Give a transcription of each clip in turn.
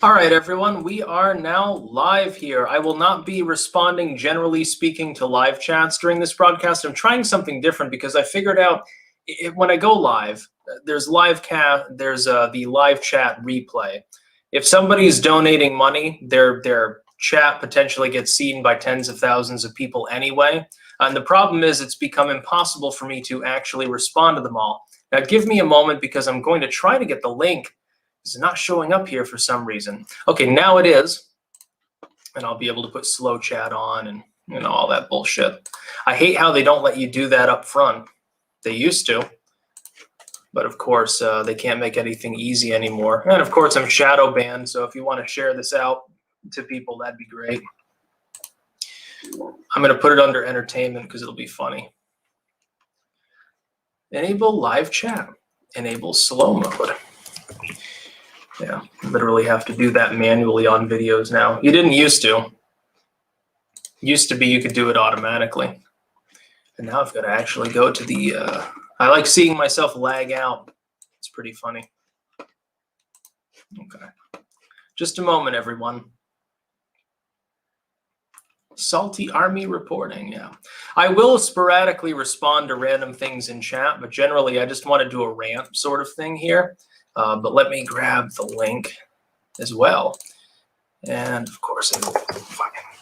All right, everyone, we are now live here. I will not be responding, generally speaking, to live chats during this broadcast. I'm trying something different because I figured out when I go live, there's the live chat replay. If somebody's donating money, their chat potentially gets seen by tens of thousands of people anyway. And the problem is it's become impossible for me to actually respond to them all. Now, give me a moment because I'm going to try to get the link. It's not showing up here for some reason. Okay, now it is. And I'll be able to put slow chat on and all that bullshit. I hate how they don't let you do that up front. They used to. But of course, they can't make anything easy anymore. And of course, I'm shadow banned. So if you want to share this out to people, that'd be great. I'm going to put it under entertainment because it'll be funny. Enable live chat. Enable slow mode. Yeah, literally have to do that manually on videos now. You didn't used to. Used to be you could do it automatically. And now I've got to actually go to the... I like seeing myself lag out. It's pretty funny. Okay. Just a moment, everyone. Salty Army reporting, yeah. I will sporadically respond to random things in chat, but generally I just want to do a rant sort of thing here. But let me grab the link as well. And of course,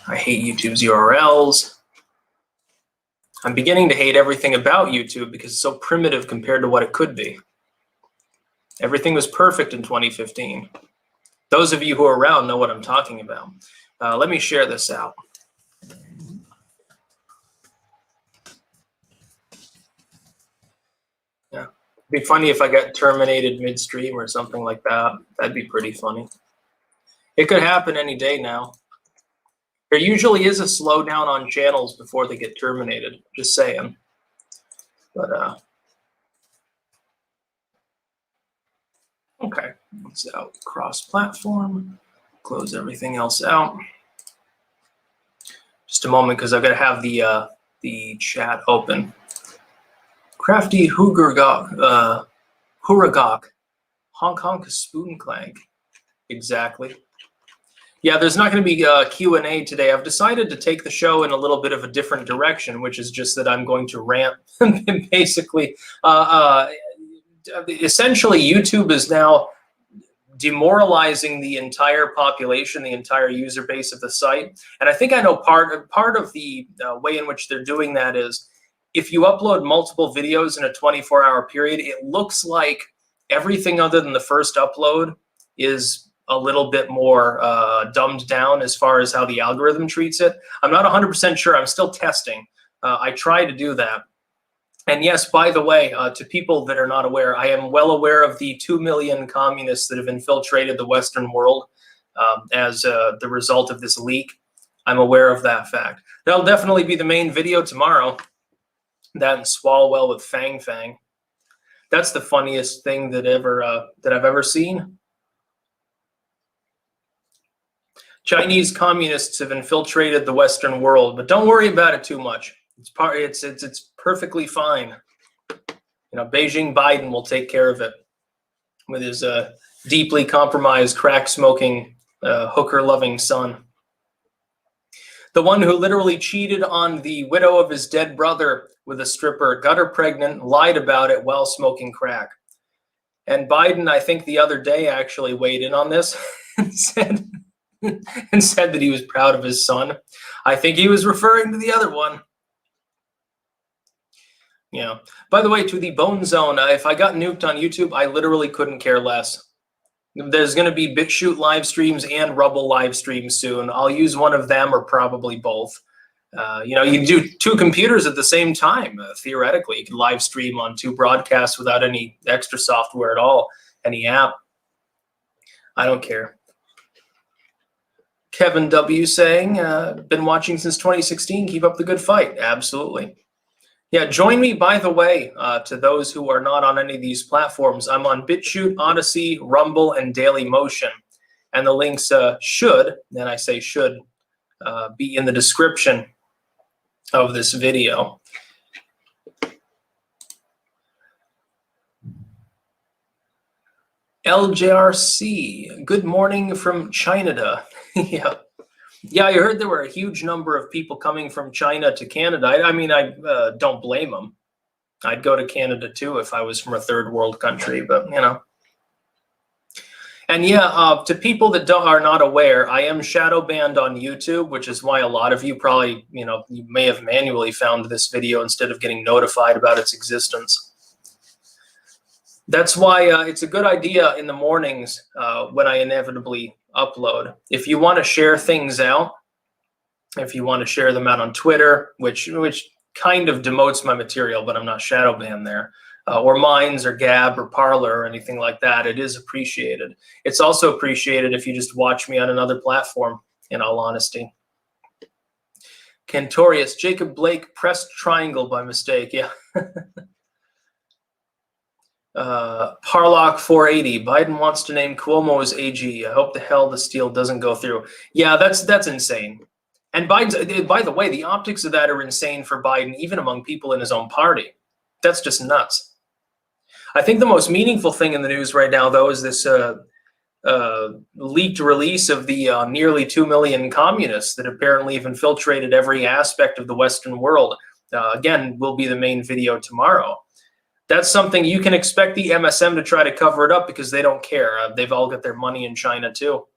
I hate YouTube's URLs. I'm beginning to hate everything about YouTube because it's so primitive compared to what it could be. Everything was perfect in 2015. Those of you who are around know what I'm talking about. Let me share this out. Yeah. It'd be funny if I got terminated midstream or something like that. That'd be pretty funny. It could happen any day now. There usually is a slowdown on channels before they get terminated. Just saying. But okay, it's out cross-platform. Close everything else out. Just a moment, because I've got to have the chat open. Crafty Huragok, Honk Honk Spoon Clank. Exactly. Yeah, there's not going to be Q&A today. I've decided to take the show in a little bit of a different direction, which is just that I'm going to rant. Basically, essentially, YouTube is now demoralizing the entire population, the entire user base of the site. And I think I know part of the way in which they're doing that is if you upload multiple videos in a 24-hour period, it looks like everything other than the first upload is a little bit more dumbed down as far as how the algorithm treats it. I'm not 100% sure. I'm still testing. I try to do that. And yes, by the way, to people that are not aware, I am well aware of the 2 million communists that have infiltrated the Western world as the result of this leak. I'm aware of that fact. That'll definitely be the main video tomorrow. That and Swalwell with Fang Fang. That's the funniest thing that I've ever seen. Chinese communists have infiltrated the Western world, but don't worry about it too much. It's perfectly fine. You know, Beijing Biden will take care of it with his deeply compromised, crack-smoking, hooker-loving son. The one who literally cheated on the widow of his dead brother with a stripper, got her pregnant, lied about it while smoking crack. And Biden, I think the other day, actually weighed in on this and said that he was proud of his son. I think he was referring to the other one. Yeah. By the way, to the Bone Zone, if I got nuked on YouTube, I literally couldn't care less. There's going to be BitChute live streams and Rubble live streams soon. I'll use one of them or probably both. You know, you can do 2 computers at the same time. Theoretically, you can live stream on 2 broadcasts without any extra software at all, any app. I don't care. Kevin W. saying, been watching since 2016. Keep up the good fight. Absolutely. Yeah, join me, by the way, to those who are not on any of these platforms. I'm on BitChute, Odyssey, Rumble, and Daily Motion. And the links should, and I say should, be in the description of this video. LJRC, good morning from China. Yeah. Yeah, I heard there were a huge number of people coming from China to Canada. I mean, I don't blame them. I'd go to Canada too if I was from a third world country, but you know. And yeah, to people that are not aware, I am shadow banned on YouTube, which is why a lot of you probably, you know, you may have manually found this video instead of getting notified about its existence. That's why it's a good idea in the mornings when I inevitably upload. If you want to share things out, if you want to share them out on Twitter, which kind of demotes my material, but I'm not shadow banned there, or Minds or Gab or Parler or anything like that, it is appreciated. It's also appreciated if you just watch me on another platform, in all honesty. Cantorius, Jacob Blake pressed triangle by mistake, yeah. Parlock 480, Biden wants to name Cuomo as AG. I hope the hell the steal doesn't go through. Yeah, that's insane. And Biden's, by the way, the optics of that are insane for Biden, even among people in his own party. That's just nuts. I think the most meaningful thing in the news right now, though, is this leaked release of the nearly 2 million communists that apparently have infiltrated every aspect of the Western world. Again, will be the main video tomorrow. That's something you can expect the MSM to try to cover it up because they don't care. They've all got their money in China too.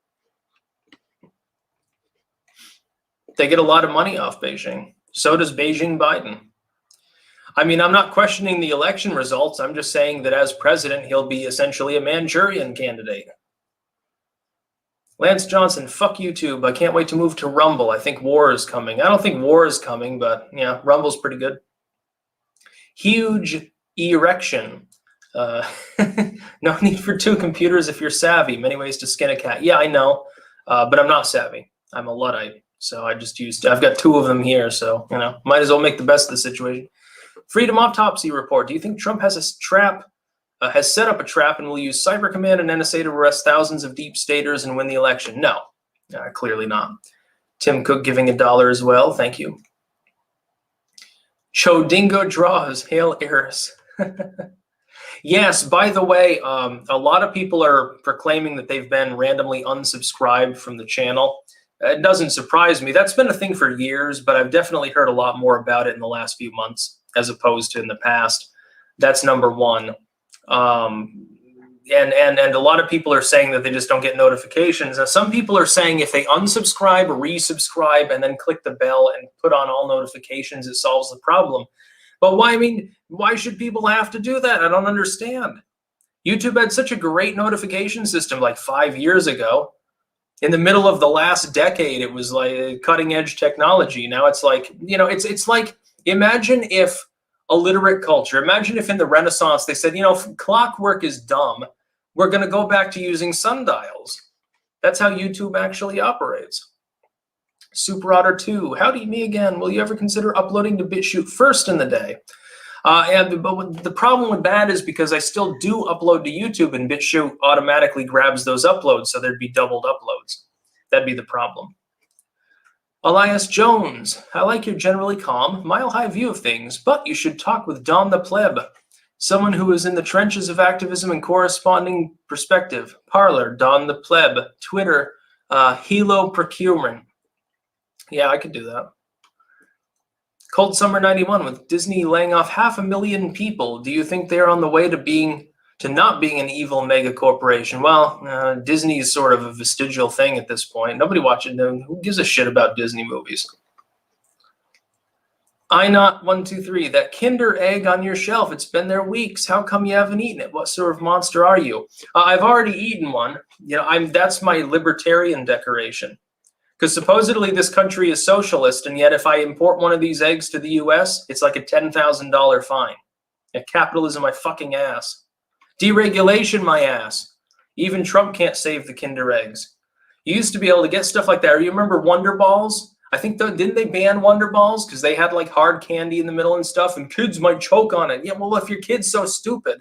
They get a lot of money off Beijing. So does Beijing Biden. I mean, I'm not questioning the election results. I'm just saying that as president, he'll be essentially a Manchurian candidate. Lance Johnson, fuck YouTube. I can't wait to move to Rumble. I think war is coming. I don't think war is coming, but yeah, Rumble's pretty good. Huge erection. No need for 2 computers if you're savvy. Many ways to skin a cat. Yeah, I know, but I'm not savvy. I'm a Luddite, so I've got 2 of them here, so you know, might as well make the best of the situation. Freedom Autopsy Report. Do you think Trump has has set up a trap and will use Cyber Command and NSA to arrest thousands of deep staters and win the election? No, clearly not. Tim Cook giving $1 as well. Thank you. Chodingo draws. Hail Eris. Yes, by the way, a lot of people are proclaiming that they've been randomly unsubscribed from the channel. It doesn't surprise me. That's been a thing for years, but I've definitely heard a lot more about it in the last few months as opposed to in the past. That's number one. And a lot of people are saying that they just don't get notifications. Now, some people are saying if they unsubscribe or resubscribe and then click the bell and put on all notifications, it solves the problem. But why? I mean, why should people have to do that? I don't understand. YouTube had such a great notification system like 5 years ago. In the middle of the last decade, it was like cutting edge technology. Now it's like, you know, it's like, imagine if a literate culture, imagine if in the Renaissance they said, you know, clockwork is dumb. We're going to go back to using sundials. That's how YouTube actually operates. Super Otter 2, howdy me again. Will you ever consider uploading to BitChute first in the day? But the problem with that is because I still do upload to YouTube and BitChute automatically grabs those uploads, so there'd be doubled uploads. That'd be the problem. Elias Jones, I like your generally calm, mile-high view of things, but you should talk with Don the Pleb, someone who is in the trenches of activism and corresponding perspective. Parler, Don the Pleb, Twitter, Helo Procurement. Yeah, I could do that. Cold Summer 91, with Disney laying off 500,000 people, do you think they're on the way to not being an evil mega corporation? Well, Disney is sort of a vestigial thing at this point. Nobody watching them. Who gives a shit about Disney movies? I-Not123, that Kinder egg on your shelf, it's been there weeks. How come you haven't eaten it? What sort of monster are you? I've already eaten one. You know, that's my libertarian decoration. Because supposedly this country is socialist, and yet if I import one of these eggs to the US, it's like a $10,000 fine. Yeah, capitalism, my fucking ass. Deregulation, my ass. Even Trump can't save the Kinder eggs. You used to be able to get stuff like that. You remember Wonder Balls? I think, didn't they ban Wonder Balls? Because they had like hard candy in the middle and stuff, and kids might choke on it. Yeah, well, if your kid's so stupid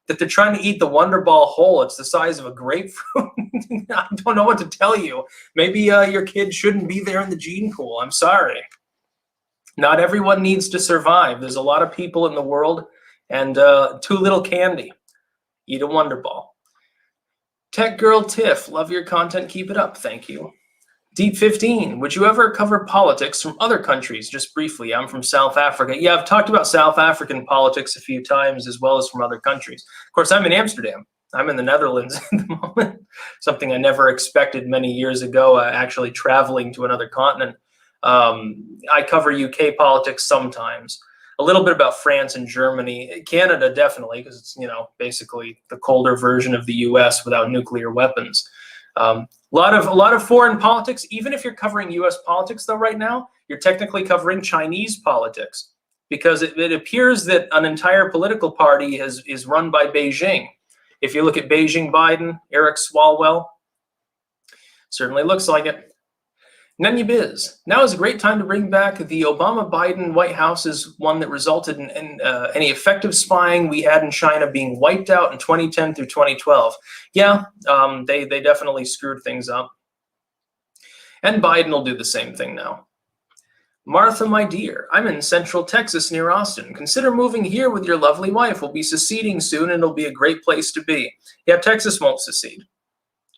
that they're trying to eat the Wonder Ball whole, it's the size of a grapefruit. I don't know what to tell you. Maybe your kid shouldn't be there in the gene pool. I'm sorry. Not everyone needs to survive. There's a lot of people in the world, and too little candy. Eat a Wonder Ball. Tech Girl Tiff, love your content, keep it up, thank you. Deep 15, would you ever cover politics from other countries? Just briefly, I'm from South Africa. Yeah, I've talked about South African politics a few times as well as from other countries. Of course, I'm in Amsterdam. I'm in the Netherlands at the moment. Something I never expected many years ago, actually traveling to another continent. I cover UK politics sometimes. A little bit about France and Germany. Canada, definitely, because it's, you know, basically the colder version of the US without nuclear weapons. A lot of foreign politics. Even if you're covering U.S. politics, though, right now, you're technically covering Chinese politics, because it appears that an entire political party is run by Beijing. If you look at Beijing Biden, Eric Swalwell, certainly looks like it. None biz. Now is a great time to bring back the Obama-Biden White House as one that resulted in any effective spying we had in China being wiped out in 2010 through 2012. Yeah, they definitely screwed things up. And Biden will do the same thing now. Martha, my dear, I'm in Central Texas near Austin. Consider moving here with your lovely wife. We'll be seceding soon and it'll be a great place to be. Yeah, Texas won't secede.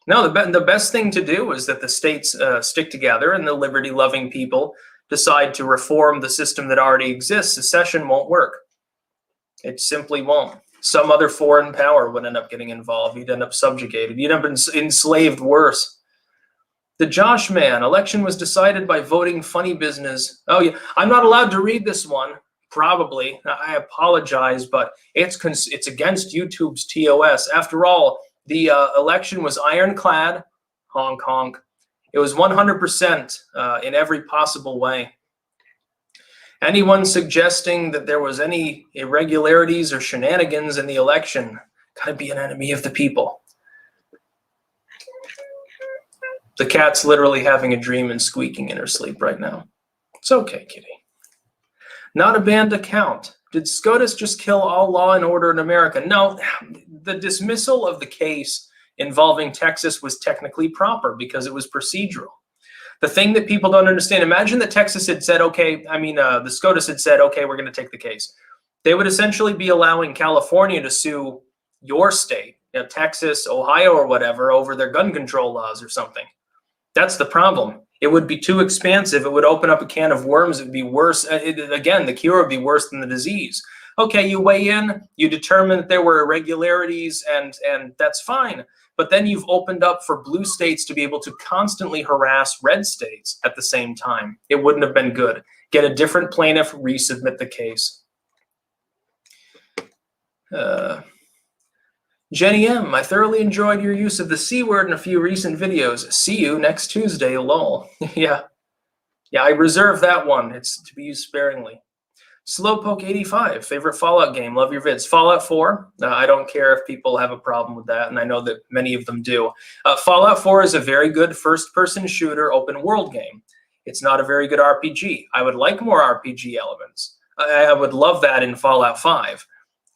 No, the best thing to do is that the states stick together and the liberty-loving people decide to reform the system that already exists. Secession won't work. It simply won't. Some other foreign power would end up getting involved. You'd end up subjugated. You'd end up enslaved worse. The Josh man, election was decided by voting funny business. Oh, yeah. I'm not allowed to read this one, probably. I apologize, but it's against YouTube's TOS. After all, the election was ironclad, honk honk. It was 100% in every possible way. Anyone suggesting that there was any irregularities or shenanigans in the election gotta be an enemy of the people. The cat's literally having a dream and squeaking in her sleep right now. It's okay, kitty. Not a banned account. Did SCOTUS just kill all law and order in America? No, the dismissal of the case involving Texas was technically proper because it was procedural. The thing that people don't understand, imagine that Texas had said, okay, the SCOTUS had said, okay, we're going to take the case. They would essentially be allowing California to sue your state, you know, Texas, Ohio, or whatever, over their gun control laws or something. That's the problem. It would be too expansive. It would open up a can of worms. It would be worse. Again, the cure would be worse than the disease. Okay, you weigh in, you determine that there were irregularities, and that's fine. But then you've opened up for blue states to be able to constantly harass red states at the same time. It wouldn't have been good. Get a different plaintiff, resubmit the case. Jenny M, I thoroughly enjoyed your use of the C word in a few recent videos. See you next Tuesday, lol. Yeah, I reserve that one. It's to be used sparingly. Slowpoke85, favorite Fallout game. Love your vids. Fallout 4. I don't care if people have a problem with that, and I know that many of them do. Fallout 4 is a very good first-person shooter open world game. It's not a very good RPG. I would like more RPG elements. I would love that in Fallout 5.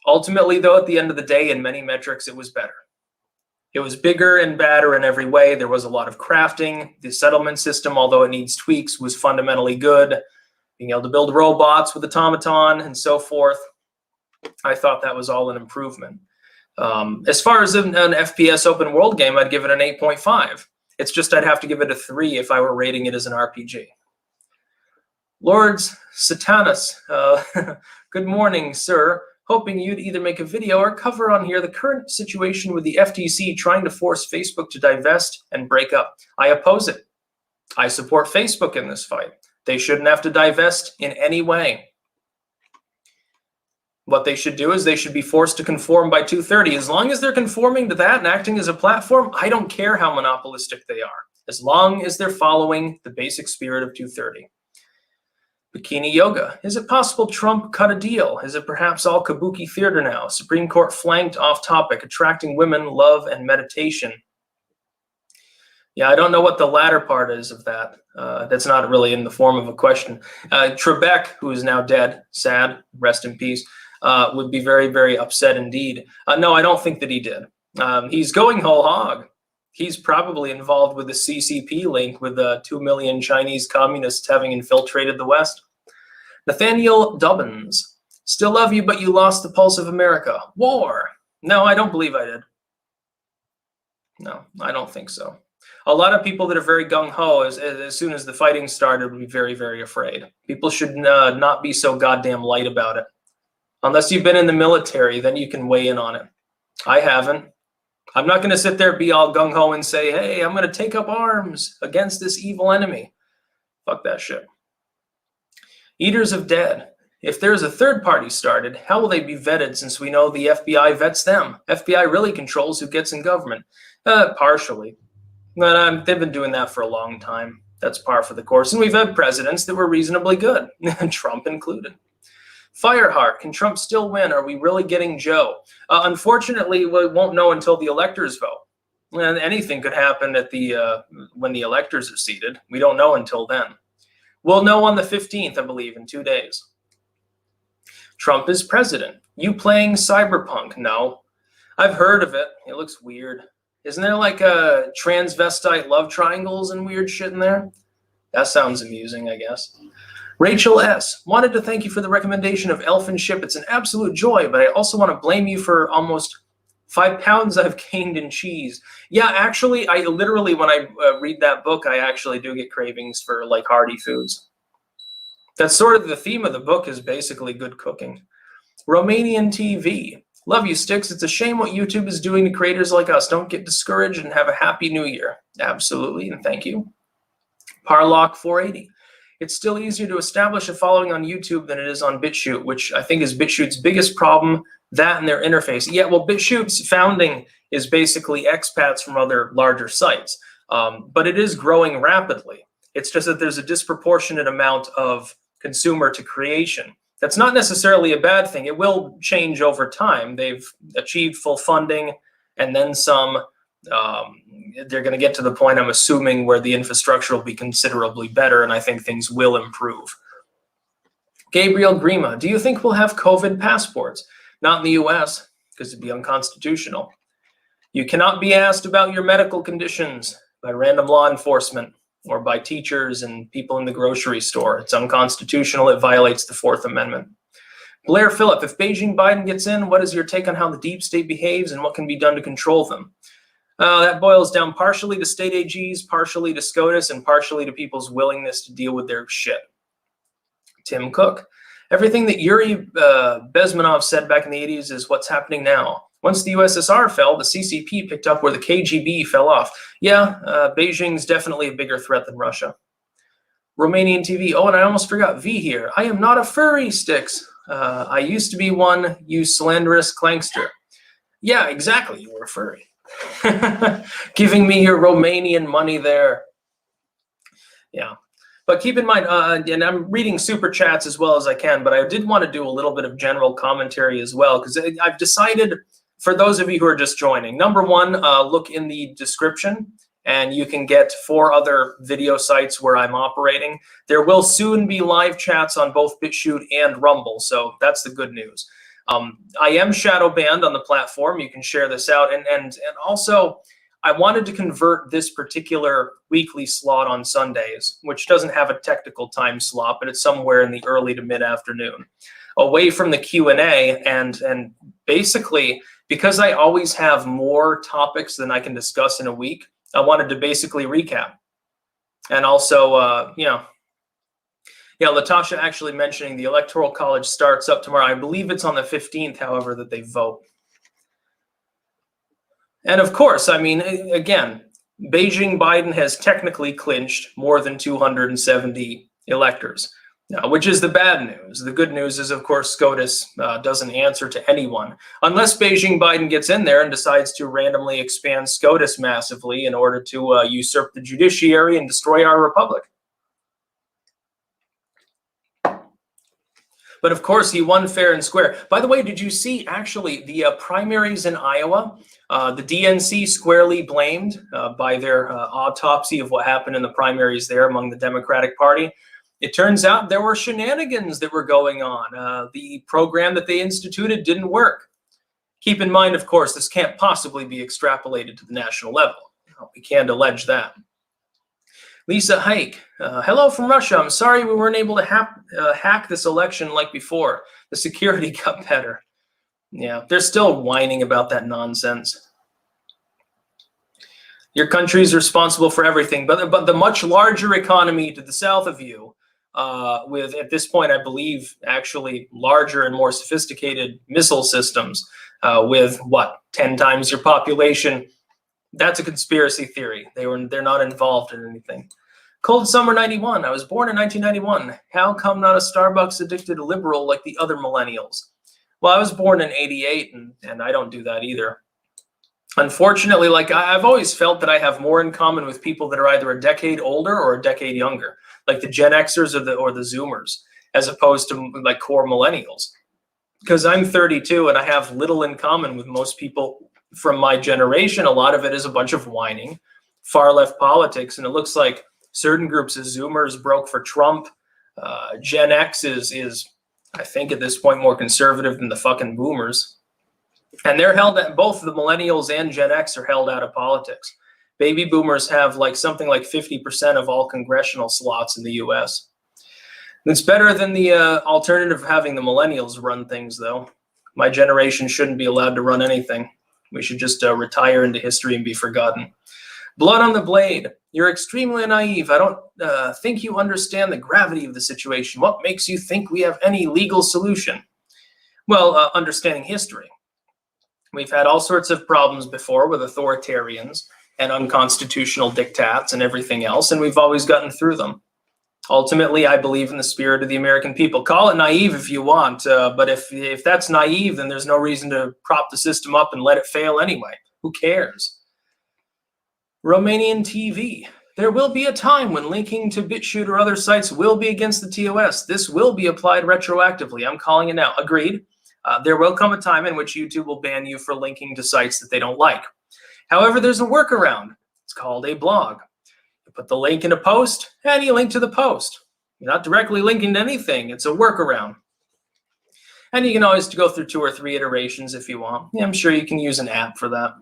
Ultimately, though, at the end of the day, in many metrics, it was better. It was bigger and badder in every way. There was a lot of crafting. The settlement system, although it needs tweaks, was fundamentally good. Being able to build robots with automaton and so forth, I thought that was all an improvement. As far as an FPS open world game, I'd give it an 8.5. It's just I'd have to give it a 3 if I were rating it as an RPG. Lords Satanus, good morning, sir. Hoping you'd either make a video or cover on here the current situation with the FTC trying to force Facebook to divest and break up. I oppose it. I support Facebook in this fight. They shouldn't have to divest in any way. What they should do is they should be forced to conform by 230. As long as they're conforming to that and acting as a platform, I don't care how monopolistic they are, as long as they're following the basic spirit of 230. Bikini Yoga. Is it possible Trump cut a deal? Is it perhaps all kabuki theater now? Supreme Court flanked off topic, attracting women, love, and meditation. Yeah, I don't know what the latter part is of that. That's not really in the form of a question. Trebek, who is now dead, sad, rest in peace, would be very, very upset indeed. No, I don't think that he did. He's going whole hog. He's probably involved with the CCP link with 2 million Chinese communists having infiltrated the West. Nathaniel Dubbins. Still love you, but you lost the pulse of America. War. No, I don't believe I did. No, I don't think so. A lot of people that are very gung-ho, as soon as the fighting started, would be very, very afraid. People should not be so goddamn light about it. Unless you've been in the military, then you can weigh in on it. I haven't. I'm not going to sit there, be all gung-ho and say, hey, I'm going to take up arms against this evil enemy. Fuck that shit. Eaters of Dead. If there's a third party started, how will they be vetted since we know the FBI vets them? FBI really controls who gets in government. Partially. But they've been doing that for a long time. That's par for the course. And we've had presidents that were reasonably good, Trump included. Fireheart, can Trump still win? Are we really getting Joe? Unfortunately, we won't know until the electors vote. And anything could happen at when the electors are seated. We don't know until then. We'll know on the 15th, I believe, in 2 days. Trump is president. You playing Cyberpunk? No. I've heard of it. It looks weird. Isn't there like a transvestite love triangles and weird shit in there? That sounds amusing, I guess. Rachel S. wanted to thank you for the recommendation of Elfin Ship. It's an absolute joy, but I also want to blame you for almost 5 pounds I've gained in cheese. Yeah, actually, I literally, when I read that book, I actually do get cravings for like hearty foods. That's sort of the theme of the book, is basically good cooking. Romanian TV. Love you, Styx. It's a shame what YouTube is doing to creators like us. Don't get discouraged and have a happy new year. Absolutely, and thank you. Parlock 480. It's still easier to establish a following on YouTube than it is on BitChute, which I think is BitChute's biggest problem, that and their interface. Yeah, well, BitChute's founding is basically expats from other larger sites, but it is growing rapidly. It's just that there's a disproportionate amount of consumer to creation. That's not necessarily a bad thing. It will change over time. They've achieved full funding and then some. They're going to get to the point, I'm assuming, where the infrastructure will be considerably better, and I think things will improve. Gabriel Grima, do you think we'll have COVID passports? Not in the US, because it'd be unconstitutional. You cannot be asked about your medical conditions by random law enforcement or by teachers and people in the grocery store. It's unconstitutional. It violates the 4th Amendment. Blair Phillip, if Beijing Biden gets in, what is your take on how the deep state behaves and what can be done to control them? That boils down partially to state AGs, partially to SCOTUS, and partially to people's willingness to deal with their shit. Tim Cook, everything that Yuri Bezmenov said back in the 80s is what's happening now. Once the USSR fell, the CCP picked up where the KGB fell off. Yeah, Beijing's definitely a bigger threat than Russia. Romanian TV, oh, and I almost forgot V here. I am not a furry, Styx. I used to be one, you slanderous clankster. Yeah, exactly, you were a furry. Giving me your Romanian money there. Yeah, but keep in mind, and I'm reading super chats as well as I can, but I did want to do a little bit of general commentary as well, because I've decided, for those of you who are just joining, number one, look in the description and you can get 4 other video sites where I'm operating. There will soon be live chats on both BitChute and Rumble, so that's the good news. I am shadow banned on the platform. You can share this out. And also, I wanted to convert this particular weekly slot on Sundays, which doesn't have a technical time slot, but it's somewhere in the early to mid-afternoon, away from the Q&A. And basically, because I always have more topics than I can discuss in a week, I wanted to basically recap. And also, yeah, Latasha actually mentioning the Electoral College starts up tomorrow. I believe it's on the 15th, however, that they vote. And of course, I mean, again, Beijing Biden has technically clinched more than 270 electors, which is the bad news. The good news is, of course, SCOTUS doesn't answer to anyone. Unless Beijing Biden gets in there and decides to randomly expand SCOTUS massively in order to usurp the judiciary and destroy our republic. But of course, he won fair and square. By the way, did you see actually the primaries in Iowa? The DNC squarely blamed by their autopsy of what happened in the primaries there among the Democratic Party. It turns out there were shenanigans that were going on. The program that they instituted didn't work. Keep in mind, of course, this can't possibly be extrapolated to the national level. We can't allege that. Lisa Hike, hello from Russia. I'm sorry we weren't able to hack this election like before. The security got better. Yeah, they're still whining about that nonsense. Your country is responsible for everything, but the much larger economy to the south of you, with, at this point, I believe, actually larger and more sophisticated missile systems, with what, 10 times your population. That's a conspiracy theory. They're not involved in anything. Cold Summer 91. I was born in 1991. How come not a Starbucks addicted liberal like the other millennials? Well, I was born in 88, and I don't do that either. Unfortunately, like, I've always felt that I have more in common with people that are either a decade older or a decade younger, like the Gen Xers or the Zoomers, as opposed to like core millennials. Because I'm 32 and I have little in common with most people from my generation. A lot of it is a bunch of whining, far left politics, and it looks like certain groups of Zoomers broke for Trump. Gen X is, I think at this point, more conservative than the fucking boomers. And they're held at, both the millennials and Gen X are held out of politics. Baby boomers have like something like 50% of all congressional slots in the US. It's better than the alternative of having the millennials run things, though. My generation shouldn't be allowed to run anything. We should just retire into history and be forgotten. Blood on the blade. You're extremely naive. I don't think you understand the gravity of the situation. What makes you think we have any legal solution? Well, understanding history. We've had all sorts of problems before with authoritarians and unconstitutional diktats and everything else, and we've always gotten through them. Ultimately, I believe in the spirit of the American people. Call it naive if you want, but if that's naive, then there's no reason to prop the system up and let it fail anyway. Who cares? Romanian TV. There will be a time when linking to BitChute or other sites will be against the TOS. This will be applied retroactively. I'm calling it now. Agreed. There will come a time in which YouTube will ban you for linking to sites that they don't like. However, there's a workaround. It's called a blog. You put the link in a post, and you link to the post. You're not directly linking to anything. It's a workaround. And you can always go through 2 or 3 iterations if you want. Yeah, I'm sure you can use an app for that.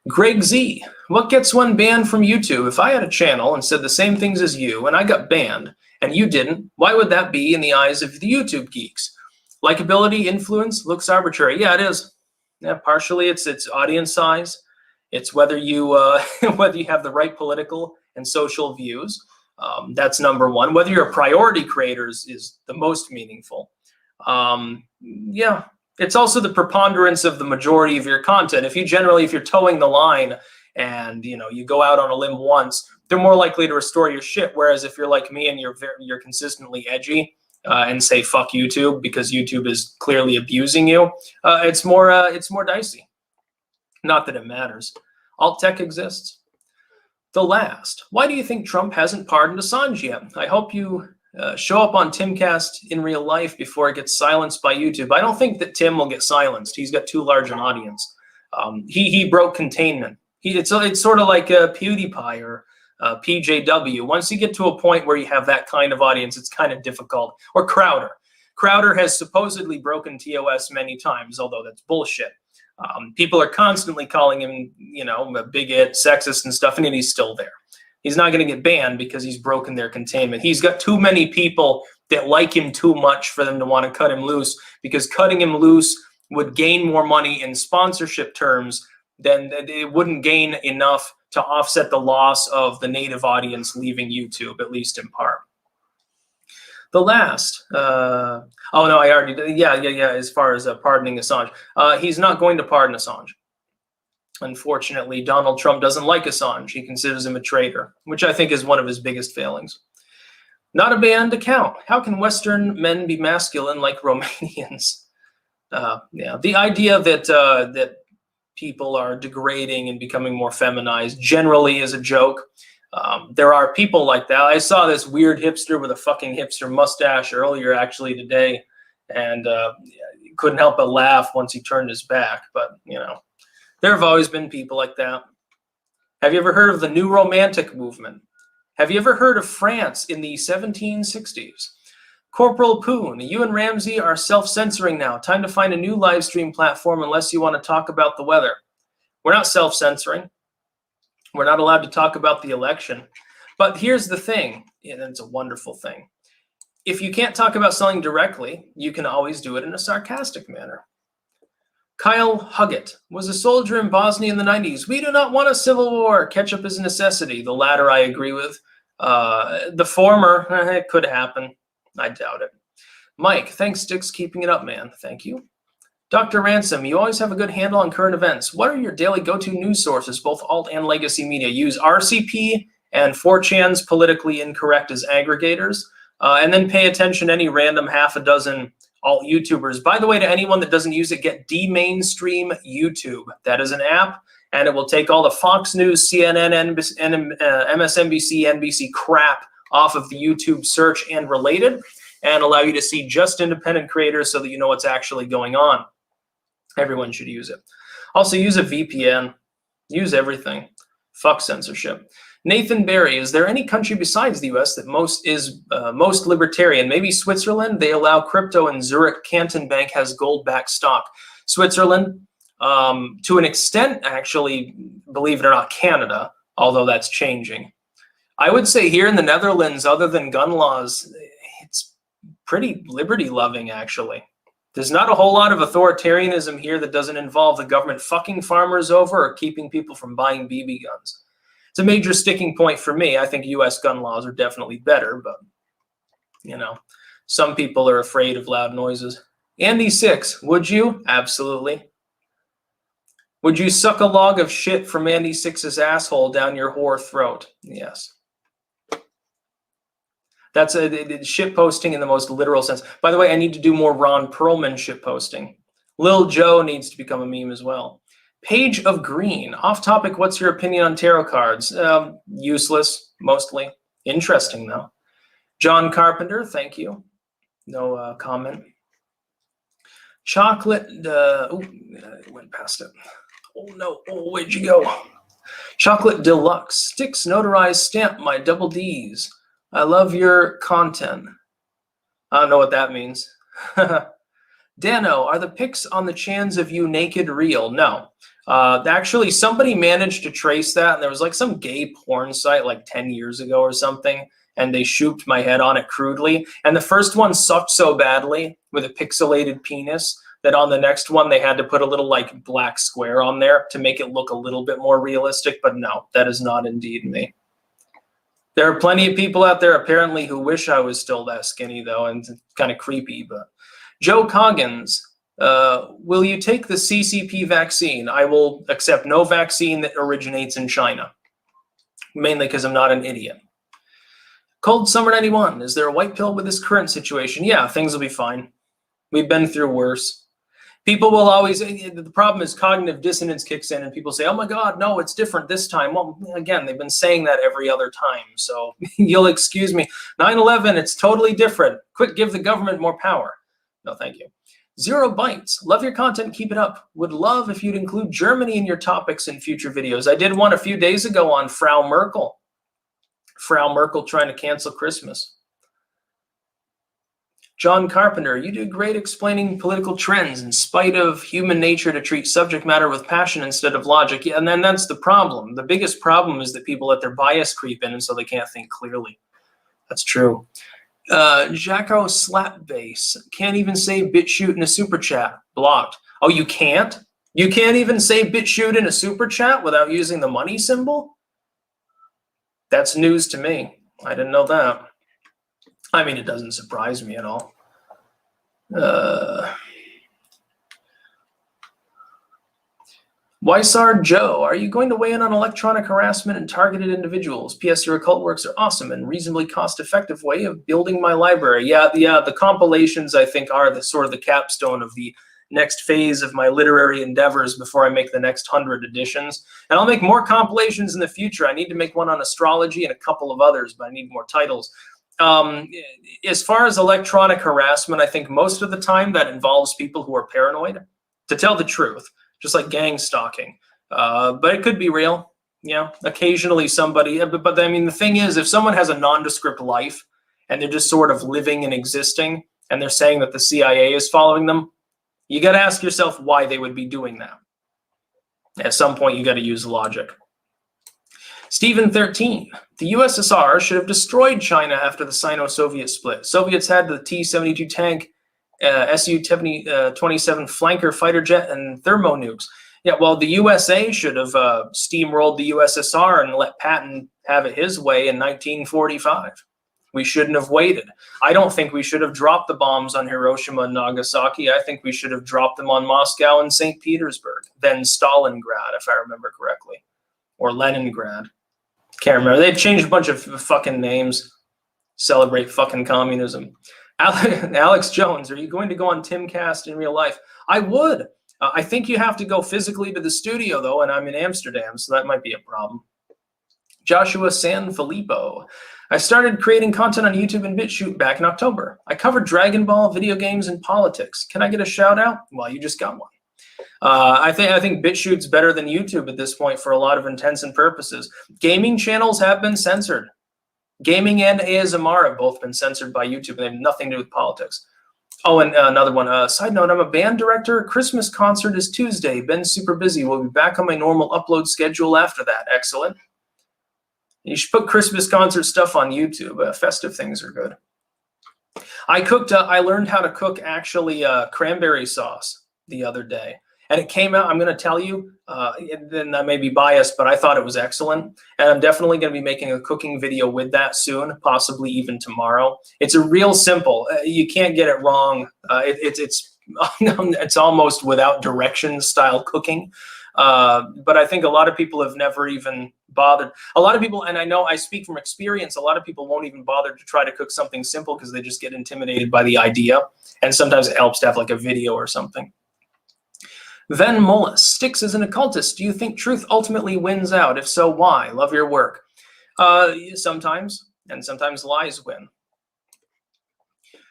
Greg Z. What gets one banned from YouTube? If I had a channel and said the same things as you, and I got banned, and you didn't, why would that be in the eyes of the YouTube geeks? Likability, influence, looks arbitrary. Yeah, it is. Yeah, partially it's audience size. It's whether you whether you have the right political and social views. That's number one. Whether you're a priority creator is the most meaningful. Yeah, it's also the preponderance of the majority of your content. If you're towing the line and you go out on a limb once, they're more likely to restore your shit. Whereas if you're like me and you're consistently edgy, and say fuck YouTube because YouTube is clearly abusing you, it's more dicey. Not that it matters. Alt tech exists. The last. Why do you think Trump hasn't pardoned Assange yet? I hope you show up on Timcast in real life before it gets silenced by YouTube. I don't think that Tim will get silenced. He's got too large an audience. He broke containment. It's sort of like PewDiePie or PJW. Once you get to a point where you have that kind of audience, it's kind of difficult. Or Crowder. Crowder has supposedly broken TOS many times, although that's bullshit. People are constantly calling him, a bigot, sexist and stuff, and he's still there. He's not going to get banned because he's broken their containment. He's got too many people that like him too much for them to want to cut him loose, because cutting him loose would gain more money in sponsorship terms than it wouldn't gain enough to offset the loss of the native audience leaving YouTube, at least in part. The last, oh no, I already did. Yeah. As far as pardoning Assange, he's not going to pardon Assange. Unfortunately, Donald Trump doesn't like Assange. He considers him a traitor, which I think is one of his biggest failings. Not a banned account. How can Western men be masculine like Romanians? Yeah, the idea that people are degrading and becoming more feminized generally is a joke. There are people like that. I saw this weird hipster with a fucking hipster mustache earlier, actually, today, and couldn't help but laugh once he turned his back. But, there have always been people like that. Have you ever heard of the New Romantic movement? Have you ever heard of France in the 1760s? Corporal Poon, you and Ramsey are self-censoring now. Time to find a new live stream platform unless you want to talk about the weather. We're not self-censoring. We're not allowed to talk about the election. But here's the thing, and it's a wonderful thing. If you can't talk about something directly, you can always do it in a sarcastic manner. Kyle Huggett was a soldier in Bosnia in the 90s. We do not want a civil war. Ketchup is a necessity. The latter I agree with. The former, it could happen. I doubt it. Mike, thanks, Styx, keeping it up, man. Thank you. Dr. Ransom, you always have a good handle on current events. What are your daily go-to news sources, both alt and legacy media? Use RCP and 4chan's politically incorrect as aggregators, and then pay attention to any random half a dozen alt YouTubers. By the way, to anyone that doesn't use it, get D-Mainstream YouTube. That is an app, and it will take all the Fox News, CNN, MSNBC, NBC crap off of the YouTube search and related, and allow you to see just independent creators so that you know what's actually going on. Everyone should use it. Also, use a VPN. Use everything. Fuck censorship. Nathan Barry, is there any country besides the US that most libertarian? Maybe Switzerland? They allow crypto, and Zurich Canton Bank has gold-backed stock. Switzerland, to an extent, actually, believe it or not, Canada, although that's changing. I would say here in the Netherlands, other than gun laws, it's pretty liberty-loving, actually. There's not a whole lot of authoritarianism here that doesn't involve the government fucking farmers over or keeping people from buying BB guns. It's a major sticking point for me. I think US gun laws are definitely better, but, you know, some people are afraid of loud noises. Andy 6, would you? Absolutely. Would you suck a log of shit from Andy 6's asshole down your whore throat? Yes. That's a shit posting in the most literal sense. By the way, I need to do more Ron Perlman shit posting. Lil Joe needs to become a meme as well. Page of Green. Off topic, what's your opinion on tarot cards? Useless, mostly. Interesting, though. John Carpenter, thank you. No comment. Chocolate. I went past it. Oh, no. Oh, where'd you go? Chocolate Deluxe. Styx notarized stamp my double Ds. I love your content. I don't know what that means. Dano, are the pics on the chans of you naked real? No. Actually, somebody managed to trace that, and there was like some gay porn site like 10 years ago or something, and they shooped my head on it crudely. And the first one sucked so badly with a pixelated penis that on the next one they had to put a little like black square on there to make it look a little bit more realistic. But no, that is not indeed me. There are plenty of people out there apparently who wish I was still that skinny, though, and it's kind of creepy. But Joe Coggins, will you take the CCP vaccine? I will accept no vaccine that originates in China, mainly because I'm not an idiot. Cold Summer 91, is there a white pill with this current situation? Yeah, things will be fine. We've been through worse. People will always, the problem is cognitive dissonance kicks in and people say, oh my God, no, it's different this time. Well, again, they've been saying that every other time. So you'll excuse me. 9/11, it's totally different. Quick, give the government more power. No, thank you. 0 Bytes, love your content, keep it up. Would love if you'd include Germany in your topics in future videos. I did one a few days ago on Frau Merkel. Frau Merkel trying to cancel Christmas. John Carpenter, you do great explaining political trends in spite of human nature to treat subject matter with passion instead of logic. Yeah, and then that's the problem. The biggest problem is that people let their bias creep in and so they can't think clearly. That's true. Jacko Slapbase, can't even say BitChute in a super chat. Blocked. Oh, you can't? You can't even say BitChute in a super chat without using the money symbol? That's news to me. I didn't know that. I mean, it doesn't surprise me at all. Wysard Joe, are you going to weigh in on electronic harassment and targeted individuals? P.S. Your occult works are awesome and reasonably cost-effective way of building my library. Yeah, the compilations, I think, are the sort of the capstone of the next phase of my literary endeavors before I make the next 100 editions. And I'll make more compilations in the future. I need to make one on astrology and a couple of others, but I need more titles. As far as electronic harassment, I think most of the time that involves people who are paranoid, to tell the truth, just like gang stalking. But it could be real. Yeah, occasionally somebody, but I mean, the thing is, if someone has a nondescript life and they're just sort of living and existing and they're saying that the CIA is following them, you got to ask yourself why they would be doing that. At some point, you got to use logic. Stephen 13, the USSR should have destroyed China after the Sino-Soviet split. Soviets had the T-72 tank Su-27 flanker fighter jet and thermo nukes. Yeah, well, the USA should have steamrolled the USSR and let Patton have it his way in 1945. We shouldn't have waited. I don't think we should have dropped the bombs on Hiroshima and Nagasaki. I think we should have dropped them on Moscow and St. Petersburg, then Stalingrad, if I remember correctly, or Leningrad. Can't remember. They've changed a bunch of fucking names. Celebrate fucking communism. Alex Jones, are you going to go on Timcast in real life? I would. I think you have to go physically to the studio, though, and I'm in Amsterdam, so that might be a problem. Joshua Sanfilippo. I started creating content on YouTube and BitChute back in October. I covered Dragon Ball, video games, and politics. Can I get a shout out? Well, you just got one. I think BitChute's better than YouTube at this point for a lot of intents and purposes. Gaming channels have been censored. Gaming and ASMR have both been censored by YouTube, and they have nothing to do with politics. Oh, and another one. Side note, I'm a band director. Christmas concert is Tuesday. Been super busy. We'll be back on my normal upload schedule after that. Excellent. You should put Christmas concert stuff on YouTube. Festive things are good. I learned how to cook actually cranberry sauce the other day. And it came out, I'm going to tell you, then I may be biased, but I thought it was excellent. And I'm definitely going to be making a cooking video with that soon, possibly even tomorrow. It's a real simple. You can't get it wrong. It's almost without direction style cooking. But I think a lot of people have never even bothered. A lot of people, and I know I speak from experience, a lot of people won't even bother to try to cook something simple because they just get intimidated by the idea. And sometimes it helps to have like a video or something. Ven Mullis, Styx is an occultist. Do you think truth ultimately wins out? If so, why? Love your work. Sometimes, and sometimes lies win.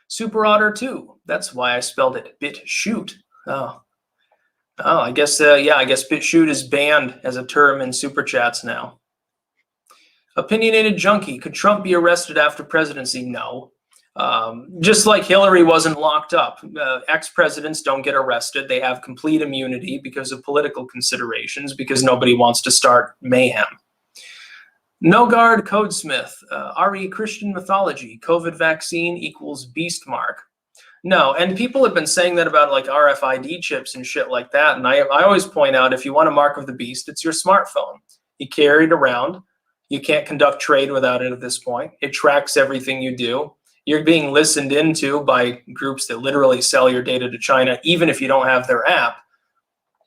Super Otter 2. That's why I spelled it BitChute. Oh, I guess, I guess BitChute is banned as a term in Superchats now. Opinionated Junkie. Could Trump be arrested after presidency? No. Just like Hillary wasn't locked up. Ex-presidents don't get arrested. They have complete immunity because of political considerations, because nobody wants to start mayhem. No Guard Codesmith. RE Christian mythology. COVID vaccine equals beast mark. No, and people have been saying that about like RFID chips and shit like that. And I always point out, if you want a mark of the beast, it's your smartphone. You carry it around. You can't conduct trade without it at this point. It tracks everything you do. You're being listened into by groups that literally sell your data to China, even if you don't have their app.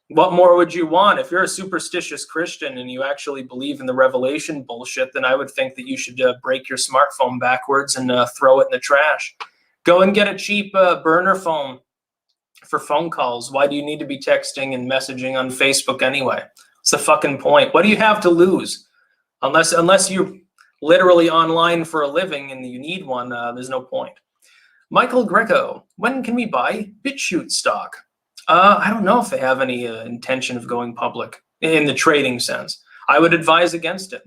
What more would you want? If you're a superstitious Christian and you actually believe in the revelation bullshit, then I would think that you should break your smartphone backwards and throw it in the trash. Go and get a cheap burner phone for phone calls. Why do you need to be texting and messaging on Facebook anyway? It's the fucking point. What do you have to lose? Unless you're literally online for a living and you need one, there's no point. Michael Greco, when can we buy BitChute stock? I don't know if they have any intention of going public in the trading sense. I would advise against it.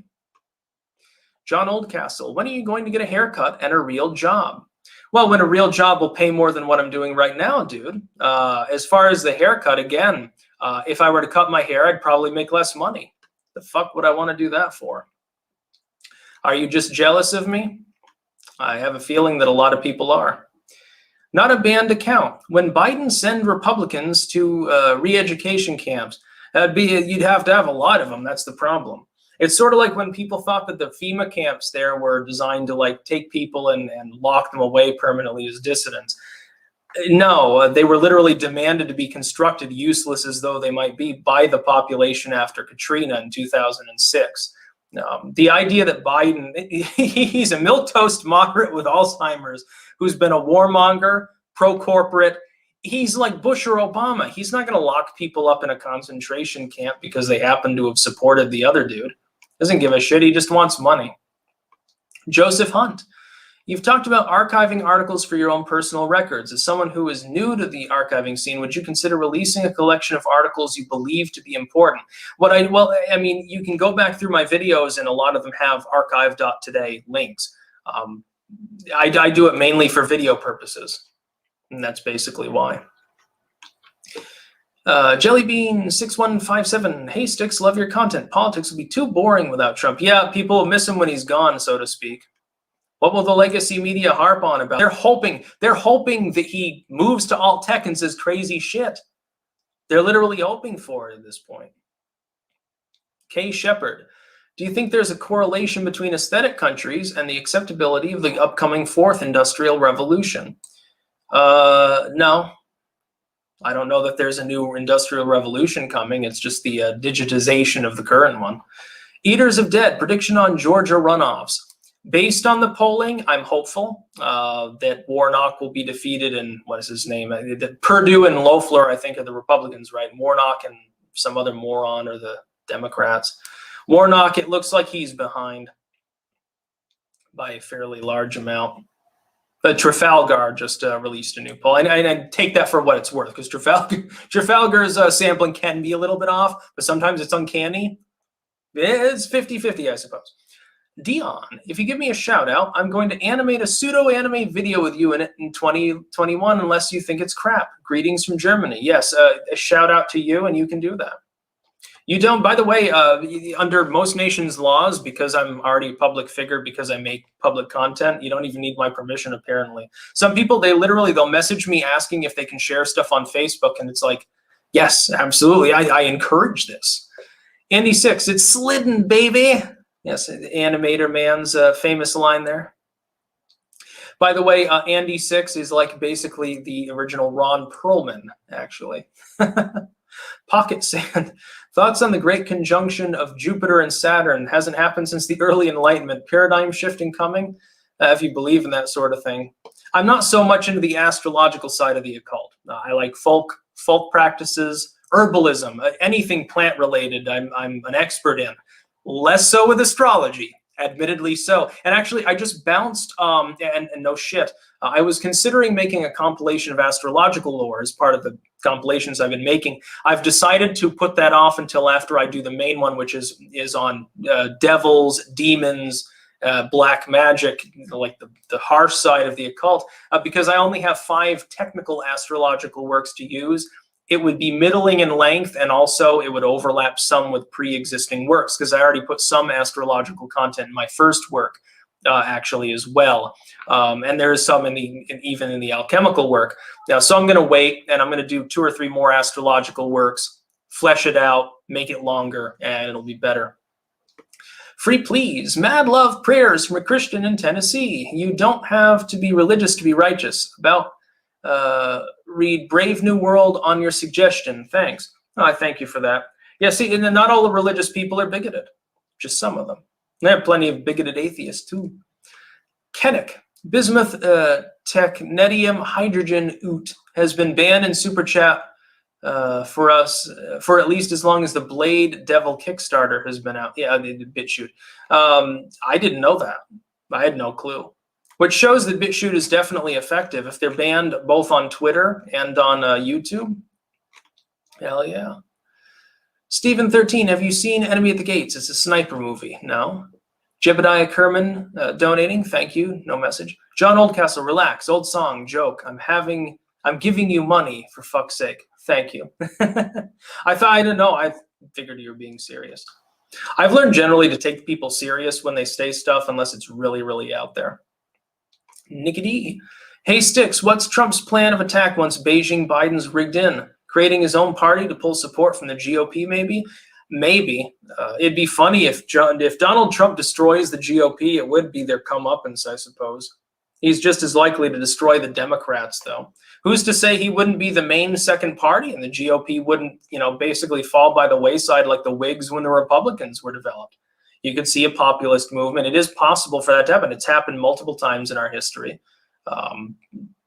John Oldcastle, when are you going to get a haircut and a real job? Well, when a real job will pay more than what I'm doing right now, dude. As far as the haircut, again, if I were to cut my hair, I'd probably make less money. The fuck would I want to do that for? Are you just jealous of me? I have a feeling that a lot of people are. Not a banned account. When Biden send Republicans to re-education camps, you'd have to have a lot of them. That's the problem. It's sort of like when people thought that the FEMA camps there were designed to like take people and lock them away permanently as dissidents. No, they were literally demanded to be constructed useless as though they might be by the population after Katrina in 2006. The idea that Biden, he's a milquetoast moderate with Alzheimer's who's been a warmonger, pro-corporate. He's like Bush or Obama. He's not going to lock people up in a concentration camp because they happen to have supported the other dude. Doesn't give a shit. He just wants money. Joseph Hunt. You've talked about archiving articles for your own personal records. As someone who is new to the archiving scene, would you consider releasing a collection of articles you believe to be important? I mean, you can go back through my videos and a lot of them have archive.today links. I do it mainly for video purposes, and that's basically why. Jellybean6157, hey Styx, love your content. Politics will be too boring without Trump. Yeah, people will miss him when he's gone, so to speak. What will the legacy media harp on about? They're hoping that he moves to alt tech and says crazy shit. They're literally hoping for it at this point. Kay Shepard, do you think there's a correlation between aesthetic countries and the acceptability of the upcoming fourth industrial revolution? No. I don't know that there's a new industrial revolution coming. It's just the digitization of the current one. Eaters of Dead, prediction on Georgia runoffs. Based on the polling, I'm hopeful that Warnock will be defeated in, what is his name? Perdue and Loeffler, I think, are the Republicans, right? Warnock and some other moron are the Democrats. Warnock, it looks like he's behind by a fairly large amount. But Trafalgar just released a new poll. And I take that for what it's worth, because Trafalgar's sampling can be a little bit off, but sometimes it's uncanny. It's 50-50, I suppose. Dion, if you give me a shout out, I'm going to animate a pseudo-anime video with you in it in 2021, unless you think it's crap. Greetings from Germany. Yes, a shout out to you, and you can do that. You don't, by the way, under most nations' laws, because I'm already a public figure, because I make public content, you don't even need my permission, apparently. Some people, they'll message me asking if they can share stuff on Facebook, and it's like, yes, absolutely, I encourage this. Andy Six, it's slidden, baby. Yes, animator man's famous line there. By the way, Andy Six is like basically the original Ron Perlman, actually. Pocket Sand. Thoughts on the great conjunction of Jupiter and Saturn? Hasn't happened since the early Enlightenment. Paradigm shifting coming? If you believe in that sort of thing. I'm not so much into the astrological side of the occult. I like folk practices, herbalism, anything plant related I'm an expert in. Less so with astrology, admittedly so. And actually, I just bounced, and no shit, I was considering making a compilation of astrological lore as part of the compilations I've been making. I've decided to put that off until after I do the main one, which is on devils, demons, black magic, like the harsh side of the occult, because I only have 5 technical astrological works to use. It would be middling in length, and also it would overlap some with pre-existing works, because I already put some astrological content in my first work, actually, as well. And there is some even in the alchemical work. Now, so I'm going to wait, and I'm going to do 2 or 3 more astrological works, flesh it out, make it longer, and it'll be better. Free please, mad love prayers from a Christian in Tennessee. You don't have to be religious to be righteous. About read Brave New World on your suggestion. Thanks. Oh, I thank you for that. Yeah, see, and not all the religious people are bigoted. Just some of them. There are plenty of bigoted atheists, too. Kennick. Bismuth technetium hydrogen oot has been banned in Super Chat for us for at least as long as the Blade Devil Kickstarter has been out. Yeah, the BitChute. I didn't know that. I had no clue. Which shows that BitChute is definitely effective if they're banned both on Twitter and on YouTube. Hell yeah. Stephen13, have you seen Enemy at the Gates? It's a sniper movie. No. Jebediah Kerman donating. Thank you. No message. John Oldcastle, relax. Old song, joke. I'm giving you money, for fuck's sake. Thank you. I didn't know. I figured you were being serious. I've learned generally to take people serious when they say stuff unless it's really, really out there. Nicky D. Hey, Styx, what's Trump's plan of attack once Beijing Biden's rigged in? Creating his own party to pull support from the GOP, maybe? Maybe. It'd be funny if Donald Trump destroys the GOP, it would be their comeuppance, I suppose. He's just as likely to destroy the Democrats, though. Who's to say he wouldn't be the main second party and the GOP wouldn't, basically fall by the wayside like the Whigs when the Republicans were developed? You could see a populist movement. It is possible for that to happen. It's happened multiple times in our history.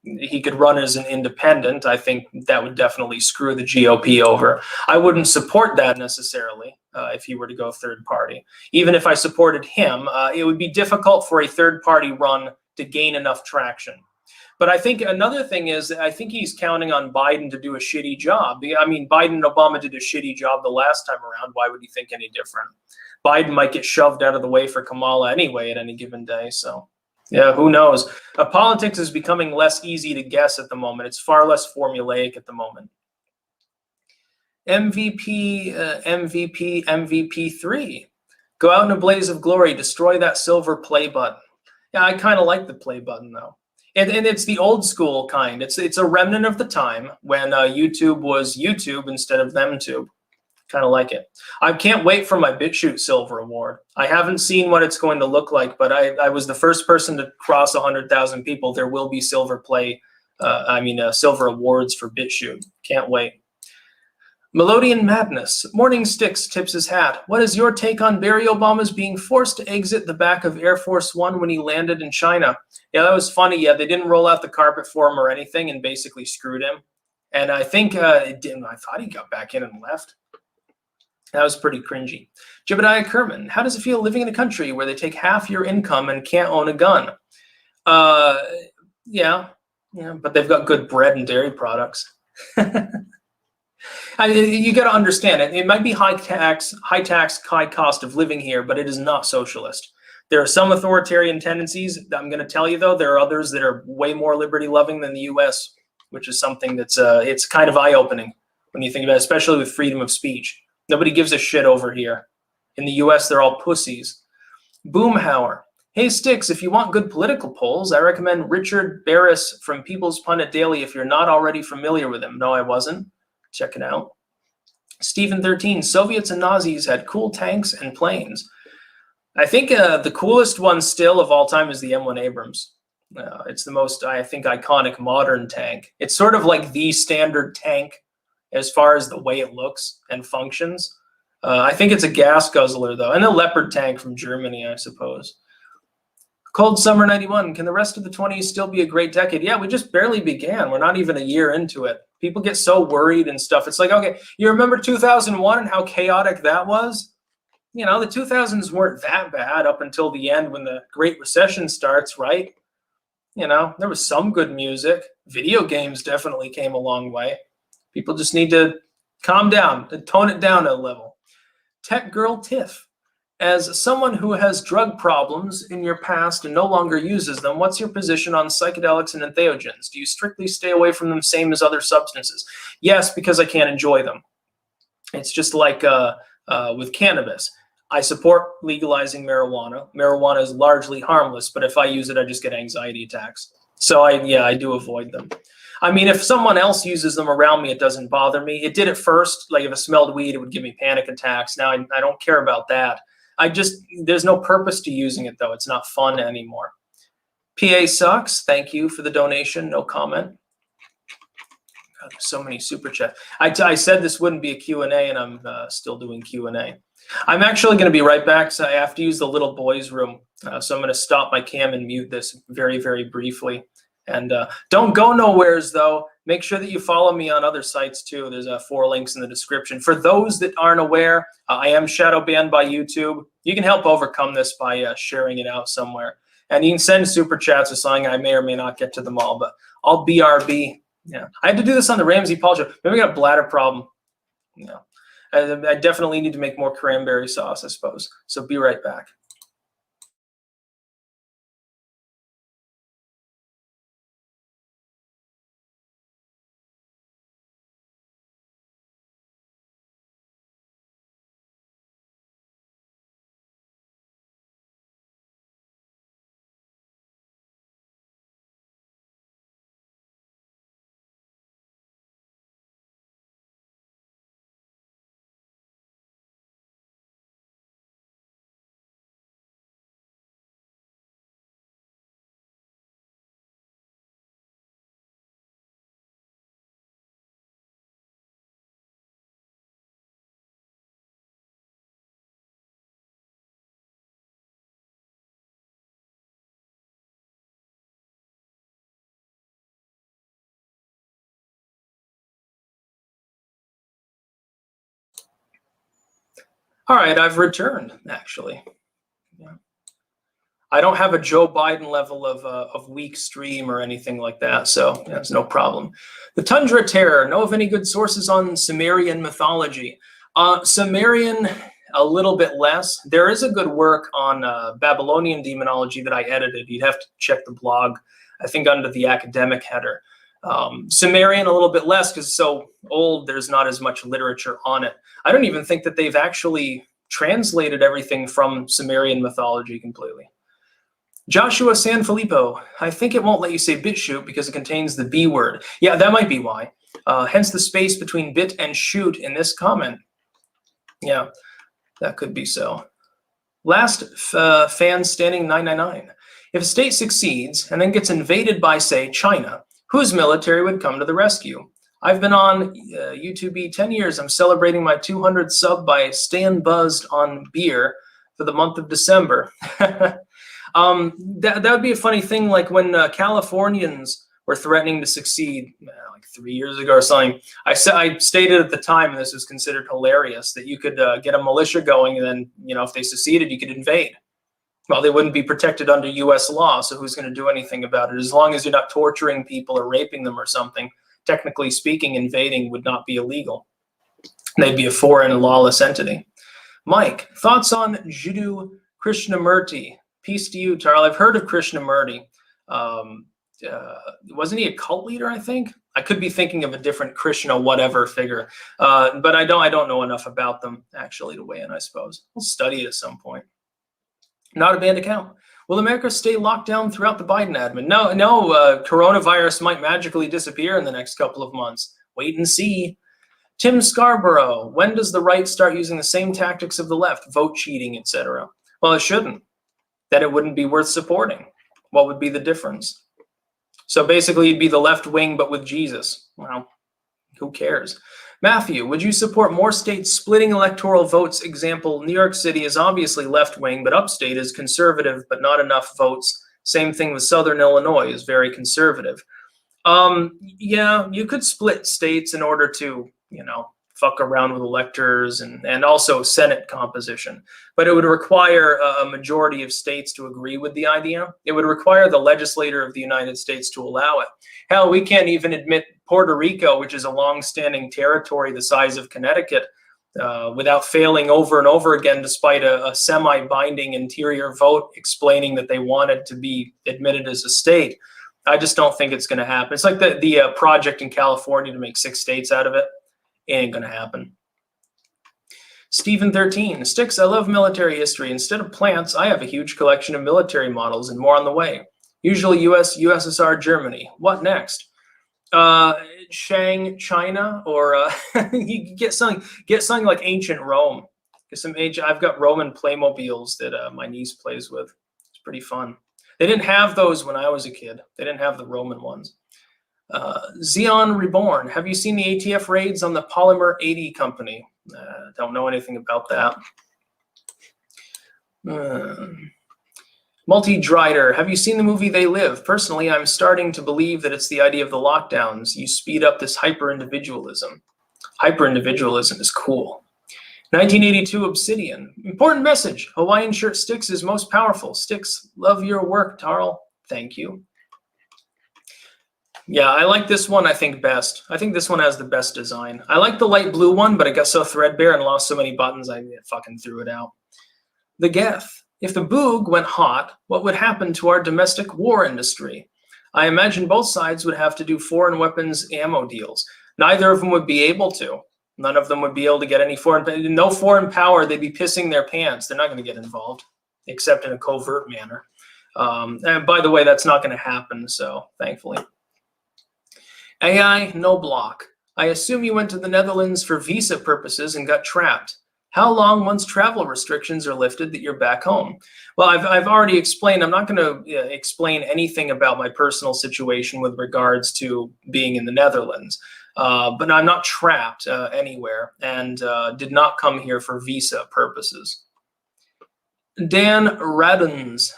He could run as an independent. I think that would definitely screw the GOP over. I wouldn't support that necessarily if he were to go third party. Even if I supported him, it would be difficult for a third party run to gain enough traction. But I think another thing is, I think he's counting on Biden to do a shitty job. I mean, Biden and Obama did a shitty job the last time around. Why would he think any different? Biden might get shoved out of the way for Kamala anyway at any given day. So, yeah, who knows? Politics is becoming less easy to guess at the moment. It's far less formulaic at the moment. MVP 3. Go out in a blaze of glory. Destroy that silver play button. Yeah, I kind of like the play button though. And it's the old school kind. It's a remnant of the time when YouTube was YouTube instead of ThemTube. Kind of like it. I can't wait for my BitChute Silver Award. I haven't seen what it's going to look like, but I was the first person to cross 100,000 people. There will be silver silver awards for BitChute. Can't wait. Melodian Madness. Morning Styx tips his hat. What is your take on Barry Obama's being forced to exit the back of Air Force One when he landed in China? Yeah, that was funny. Yeah, they didn't roll out the carpet for him or anything and basically screwed him. And I think it didn't. I thought he got back in and left. That was pretty cringy. Jebediah Kerman. How does it feel living in a country where they take half your income and can't own a gun? Yeah, but they've got good bread and dairy products. You got to understand it. It might be high tax, high cost of living here, but it is not socialist. There are some authoritarian tendencies. I'm going to tell you, though, there are others that are way more liberty-loving than the U.S., which is something that's it's kind of eye-opening when you think about it, especially with freedom of speech. Nobody gives a shit over here. In the U.S., they're all pussies. Boomhauer. Hey, Styx, if you want good political polls, I recommend Richard Barris from People's Pundit Daily if you're not already familiar with him. No, I wasn't. Check it out. Stephen 13. Soviets and Nazis had cool tanks and planes. I think the coolest one still of all time is the M1 Abrams. It's the most, I think, iconic modern tank. It's sort of like the standard tank as far as the way it looks and functions. I think it's a gas guzzler, though, and a Leopard tank from Germany, I suppose. Cold Summer 91. Can the rest of the 20s still be a great decade? Yeah, we just barely began. We're not even a year into it. People get so worried and stuff. It's like, okay, you remember 2001 and how chaotic that was? You know, the 2000s weren't that bad up until the end when the Great Recession starts, right? You know, there was some good music. Video games definitely came a long way. People just need to calm down, to tone it down a level. Tech Girl Tiff. As someone who has drug problems in your past and no longer uses them, what's your position on psychedelics and entheogens? Do you strictly stay away from them, same as other substances? Yes, because I can't enjoy them. It's just like with cannabis. I support legalizing marijuana. Marijuana is largely harmless, but if I use it, I just get anxiety attacks. So I do avoid them. I mean, if someone else uses them around me, it doesn't bother me. It did at first. Like if I smelled weed, it would give me panic attacks. Now I don't care about that. There's no purpose to using it, though. It's not fun anymore. PA sucks. Thank you for the donation. No comment. God, there's so many super chats. I said this wouldn't be a Q&A, and I'm still doing Q&A. I'm actually going to be right back, so I have to use the little boys' room. So I'm going to stop my cam and mute this very, very briefly. And don't go nowheres, though. Make sure that you follow me on other sites, too. There's 4 links in the description. For those that aren't aware, I am shadow banned by YouTube. You can help overcome this by sharing it out somewhere. And you can send super chats or something. I may or may not get to them all, but I'll BRB. Yeah, I had to do this on the Ramsey Paul show. Maybe I got a bladder problem. Yeah, I definitely need to make more cranberry sauce, I suppose. So be right back. All right, I've returned, actually. Yeah. I don't have a Joe Biden level of weak stream or anything like that, so there's no problem. The Tundra Terror. Know of any good sources on Sumerian mythology? Sumerian, a little bit less. There is a good work on Babylonian demonology that I edited. You'd have to check the blog, I think under the academic header. Sumerian, a little bit less because it's so old, there's not as much literature on it. I don't even think that they've actually translated everything from Sumerian mythology completely. Joshua Sanfilippo, I think it won't let you say BitChute because it contains the B word. Yeah, that might be why. Hence the space between bit and shoot in this comment. Yeah, that could be so. Last fan standing 999. If a state succeeds and then gets invaded by, say, China, whose military would come to the rescue? I've been on YouTube 10 years. I'm celebrating my 200 sub by staying buzzed on beer for the month of December. That would be a funny thing, like when Californians were threatening to succeed like 3 years ago or something. I stated at the time, and this was considered hilarious, that you could get a militia going, and then, you know, if they seceded, you could invade. Well, they wouldn't be protected under U.S. law, so who's going to do anything about it? As long as you're not torturing people or raping them or something, technically speaking, invading would not be illegal. They'd be a foreign and lawless entity. Mike, thoughts on Jiddu Krishnamurti? Peace to you, Tarl. I've heard of Krishnamurti. Wasn't he a cult leader, I think? I could be thinking of a different Krishna whatever figure. But I don't know enough about them, actually, to weigh in, I suppose. We'll study it at some point. Not a banned account. Will America stay locked down throughout the Biden admin? No, coronavirus might magically disappear in the next couple of months. Wait and see. Tim Scarborough, when does the right start using the same tactics of the left, vote cheating, etc.? Well, it shouldn't. Then it wouldn't be worth supporting. What would be the difference? So basically, you'd be the left wing, but with Jesus. Well, who cares? Matthew, would you support more states splitting electoral votes? Example, New York City is obviously left wing, but upstate is conservative, but not enough votes. Same thing with Southern Illinois is very conservative. Yeah, you could split states in order to, you know, fuck around with electors and also Senate composition. But it would require a majority of states to agree with the idea. It would require the legislature of the United States to allow it. Hell, we can't even admit Puerto Rico, which is a long-standing territory the size of Connecticut, without failing over and over again, despite a semi-binding interior vote explaining that they wanted to be admitted as a state. I just don't think it's going to happen. It's like the project in California to make 6 states out of it. It ain't gonna happen. Stephen 13, Styx, I love military history. Instead of plants, I have a huge collection of military models and more on the way. Usually US, USSR, Germany. What next? Shang, China, or you get something like ancient Rome. Get some I've got Roman Playmobiles that my niece plays with. It's pretty fun. They didn't have those when I was a kid. They didn't have the Roman ones. Xeon Reborn, have you seen the ATF raids on the Polymer 80 company? Don't know anything about that. Multi-Drider, have you seen the movie They Live? Personally, I'm starting to believe that it's the idea of the lockdowns. You speed up this hyper-individualism. Hyper-individualism is cool. 1982 Obsidian, important message. Hawaiian shirt Styx is most powerful. Styx, love your work, Tarl. Thank you. Yeah, I like this one, I think, best. I think this one has the best design. I like the light blue one, but it got so threadbare and lost so many buttons, I fucking threw it out. The Geth. If the Boog went hot, what would happen to our domestic war industry? I imagine both sides would have to do foreign weapons ammo deals. Neither of them would be able to. None of them would be able to get any foreign, no foreign power. They'd be pissing their pants. They're not going to get involved, except in a covert manner. And by the way, that's not going to happen, so thankfully. AI, no block. I assume you went to the Netherlands for visa purposes and got trapped. How long once travel restrictions are lifted that you're back home? Well, I've already explained. I'm not going to explain anything about my personal situation with regards to being in the Netherlands. But I'm not trapped anywhere and did not come here for visa purposes. Dan Radens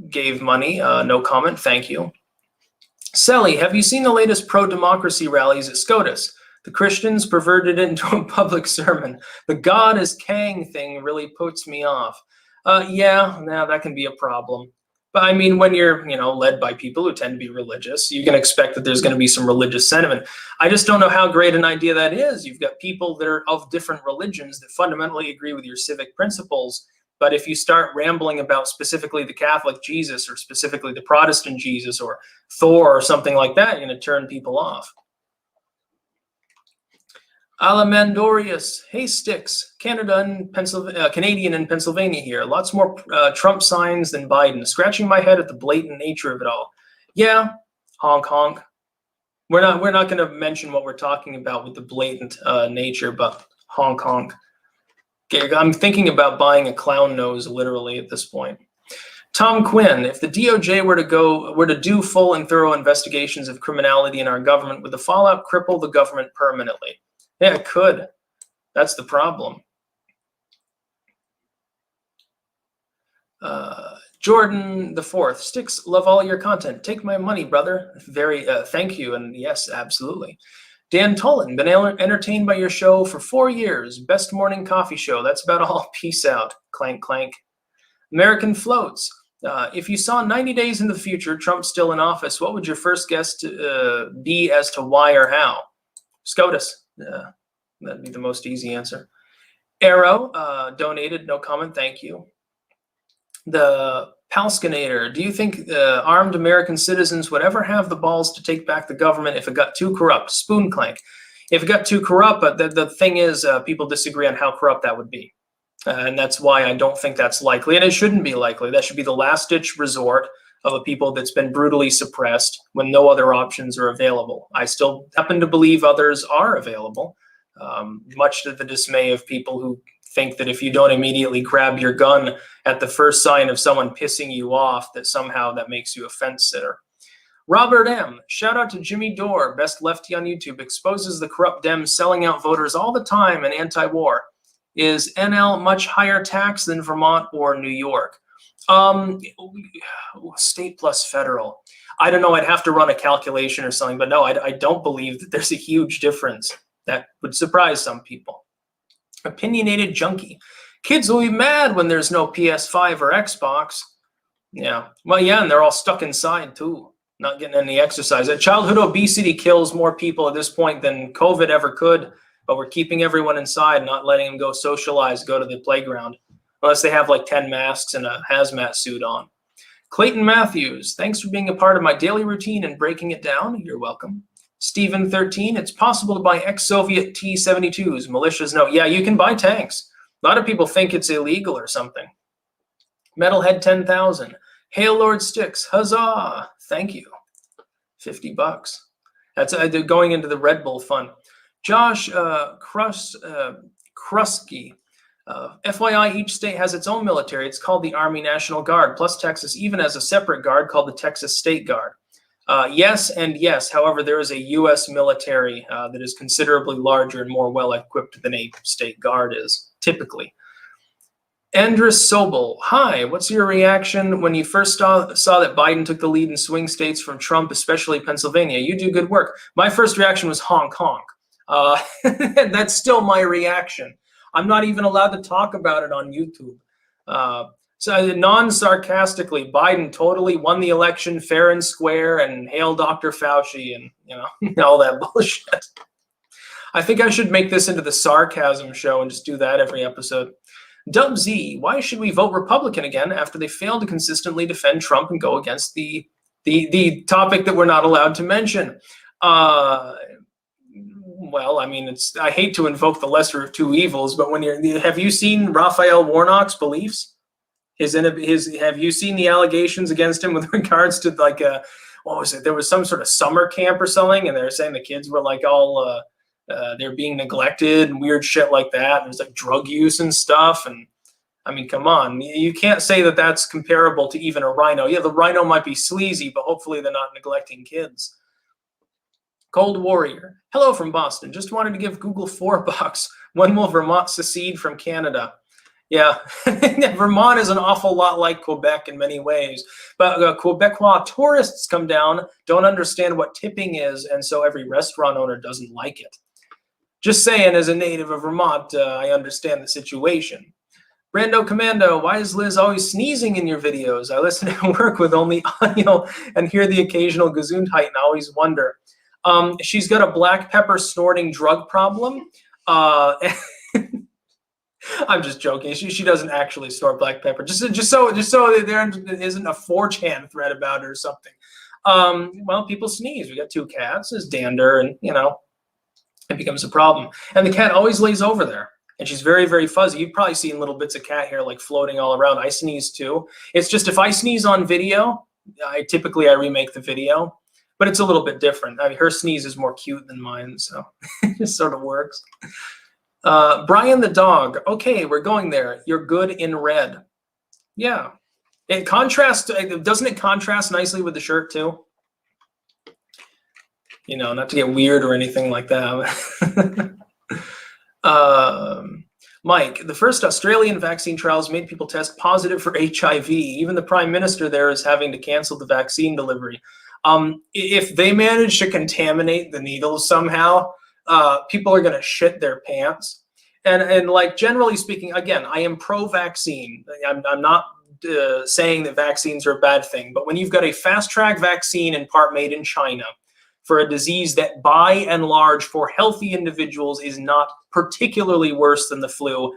gave money. No comment. Thank you. Sally, have you seen the latest pro-democracy rallies at SCOTUS? The Christians perverted it into a public sermon. The God is Kang thing really puts me off. Yeah, that can be a problem. But I mean, when you're, led by people who tend to be religious, you can expect that there's going to be some religious sentiment. I just don't know how great an idea that is. You've got people that are of different religions that fundamentally agree with your civic principles. But if you start rambling about specifically the Catholic Jesus or specifically the Protestant Jesus or Thor or something like that, you're going to turn people off. Alamandorius, hey Styx, Canadian and Pennsylvania here. Lots more Trump signs than Biden. Scratching my head at the blatant nature of it all. Yeah, honk honk. We're not going to mention what we're talking about with the blatant nature, but honk honk. Okay, I'm thinking about buying a clown nose literally at this point. Tom Quinn, if the DOJ were to do full and thorough investigations of criminality in our government, would the fallout cripple the government permanently? Yeah, it could. That's the problem. Jordan the Fourth, Styx, love all your content. Take my money, brother. Very, thank you. And yes, absolutely. Dan Tolan, been entertained by your show for 4 years. Best morning coffee show. That's about all. Peace out. Clank, clank. American Floats. If you saw 90 days into the future, Trump still in office, what would your first guess be as to why or how? SCOTUS. That'd be the most easy answer. Arrow donated. No comment. Thank you. The Palskinator, do you think armed American citizens would ever have the balls to take back the government if it got too corrupt? Spoon clank. If it got too corrupt, but the thing is, people disagree on how corrupt that would be. And that's why I don't think that's likely. And it shouldn't be likely. That should be the last-ditch resort of a people that's been brutally suppressed when no other options are available. I still happen to believe others are available, much to the dismay of people who think that if you don't immediately grab your gun at the first sign of someone pissing you off, that somehow that makes you a fence sitter. Robert M. Shout out to Jimmy Dore, best lefty on YouTube, exposes the corrupt Dems selling out voters all the time and anti-war. Is NL much higher tax than Vermont or New York? State plus federal. I don't know. I'd have to run a calculation or something, but no, I don't believe that there's a huge difference. That would surprise some people. Opinionated junkie. Kids will be mad when there's no PS5 or Xbox. Yeah. Well, yeah, and they're all stuck inside too, not getting any exercise. Childhood obesity kills more people at this point than COVID ever could, but we're keeping everyone inside, not letting them go socialize, go to the playground, unless they have like 10 masks and a hazmat suit on. Clayton Matthews, thanks for being a part of my daily routine and breaking it down. You're welcome. Stephen 13, it's possible to buy ex-Soviet T-72s. Militias, no. Yeah, you can buy tanks. A lot of people think it's illegal or something. Metalhead 10,000. Hail Lord Styx. Huzzah. Thank you. $50. That's going into the Red Bull fund. Josh Krusky. FYI, each state has its own military. It's called the Army National Guard, plus Texas even has a separate guard called the Texas State Guard. Yes and yes. However, there is a U.S. military that is considerably larger and more well-equipped than a state guard is, typically. Andrus Sobel, hi. What's your reaction when you first saw that Biden took the lead in swing states from Trump, especially Pennsylvania? You do good work. My first reaction was honk honk. That's still my reaction. I'm not even allowed to talk about it on YouTube. So non-sarcastically, Biden totally won the election fair and square, and hail Dr. Fauci and, you know, all that bullshit. I think I should make this into the sarcasm show and just do that every episode. Dub Z, why should we vote Republican again after they fail to consistently defend Trump and go against the topic that we're not allowed to mention? Well, I mean, I hate to invoke the lesser of two evils, but have you seen Raphael Warnock's beliefs? Have you seen the allegations against him with regards to like what was it? There was some sort of summer camp or something, and they're saying the kids were like all they're being neglected and weird shit like that. There's like drug use and stuff, and I mean, come on, you can't say that that's comparable to even a rhino. Yeah, the rhino might be sleazy, but hopefully they're not neglecting kids. Cold Warrior, hello from Boston. Just wanted to give Google $4. When will Vermont secede from Canada? Yeah, Vermont is an awful lot like Quebec in many ways, but Quebecois tourists come down, don't understand what tipping is, and so every restaurant owner doesn't like it. Just saying, as a native of Vermont, I understand the situation. Brando Commando, why is Liz always sneezing in your videos? I listen and work with only audio and hear the occasional Gesundheit and always wonder. She's got a black pepper snorting drug problem. I'm just joking. She doesn't actually snort black pepper. Just so there isn't a 4chan thread about it or something. Well, people sneeze. We got 2 cats. There's Dander, and you know, it becomes a problem. And the cat always lays over there. And she's very, very fuzzy. You've probably seen little bits of cat hair like floating all around. I sneeze too. It's just if I sneeze on video, I remake the video, but it's a little bit different. I mean, her sneeze is more cute than mine, so it just sort of works. Brian the dog. Okay, we're going there. You're good in red. Yeah. It contrasts, doesn't it contrast nicely with the shirt too? You know, not to get weird or anything like that. Mike, the first Australian vaccine trials made people test positive for HIV. Even the prime minister there is having to cancel the vaccine delivery. If they manage to contaminate the needles somehow, people are going to shit their pants. And like generally speaking, again, I am pro-vaccine. I'm not saying that vaccines are a bad thing, but when you've got a fast-track vaccine in part made in China for a disease that by and large for healthy individuals is not particularly worse than the flu,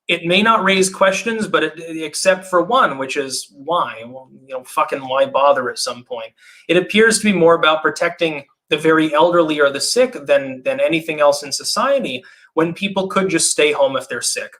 it may not raise questions, but except for one, which is why? Well, you know, fucking why bother at some point? It appears to be more about protecting the very elderly or the sick than anything else in society, when people could just stay home if they're sick.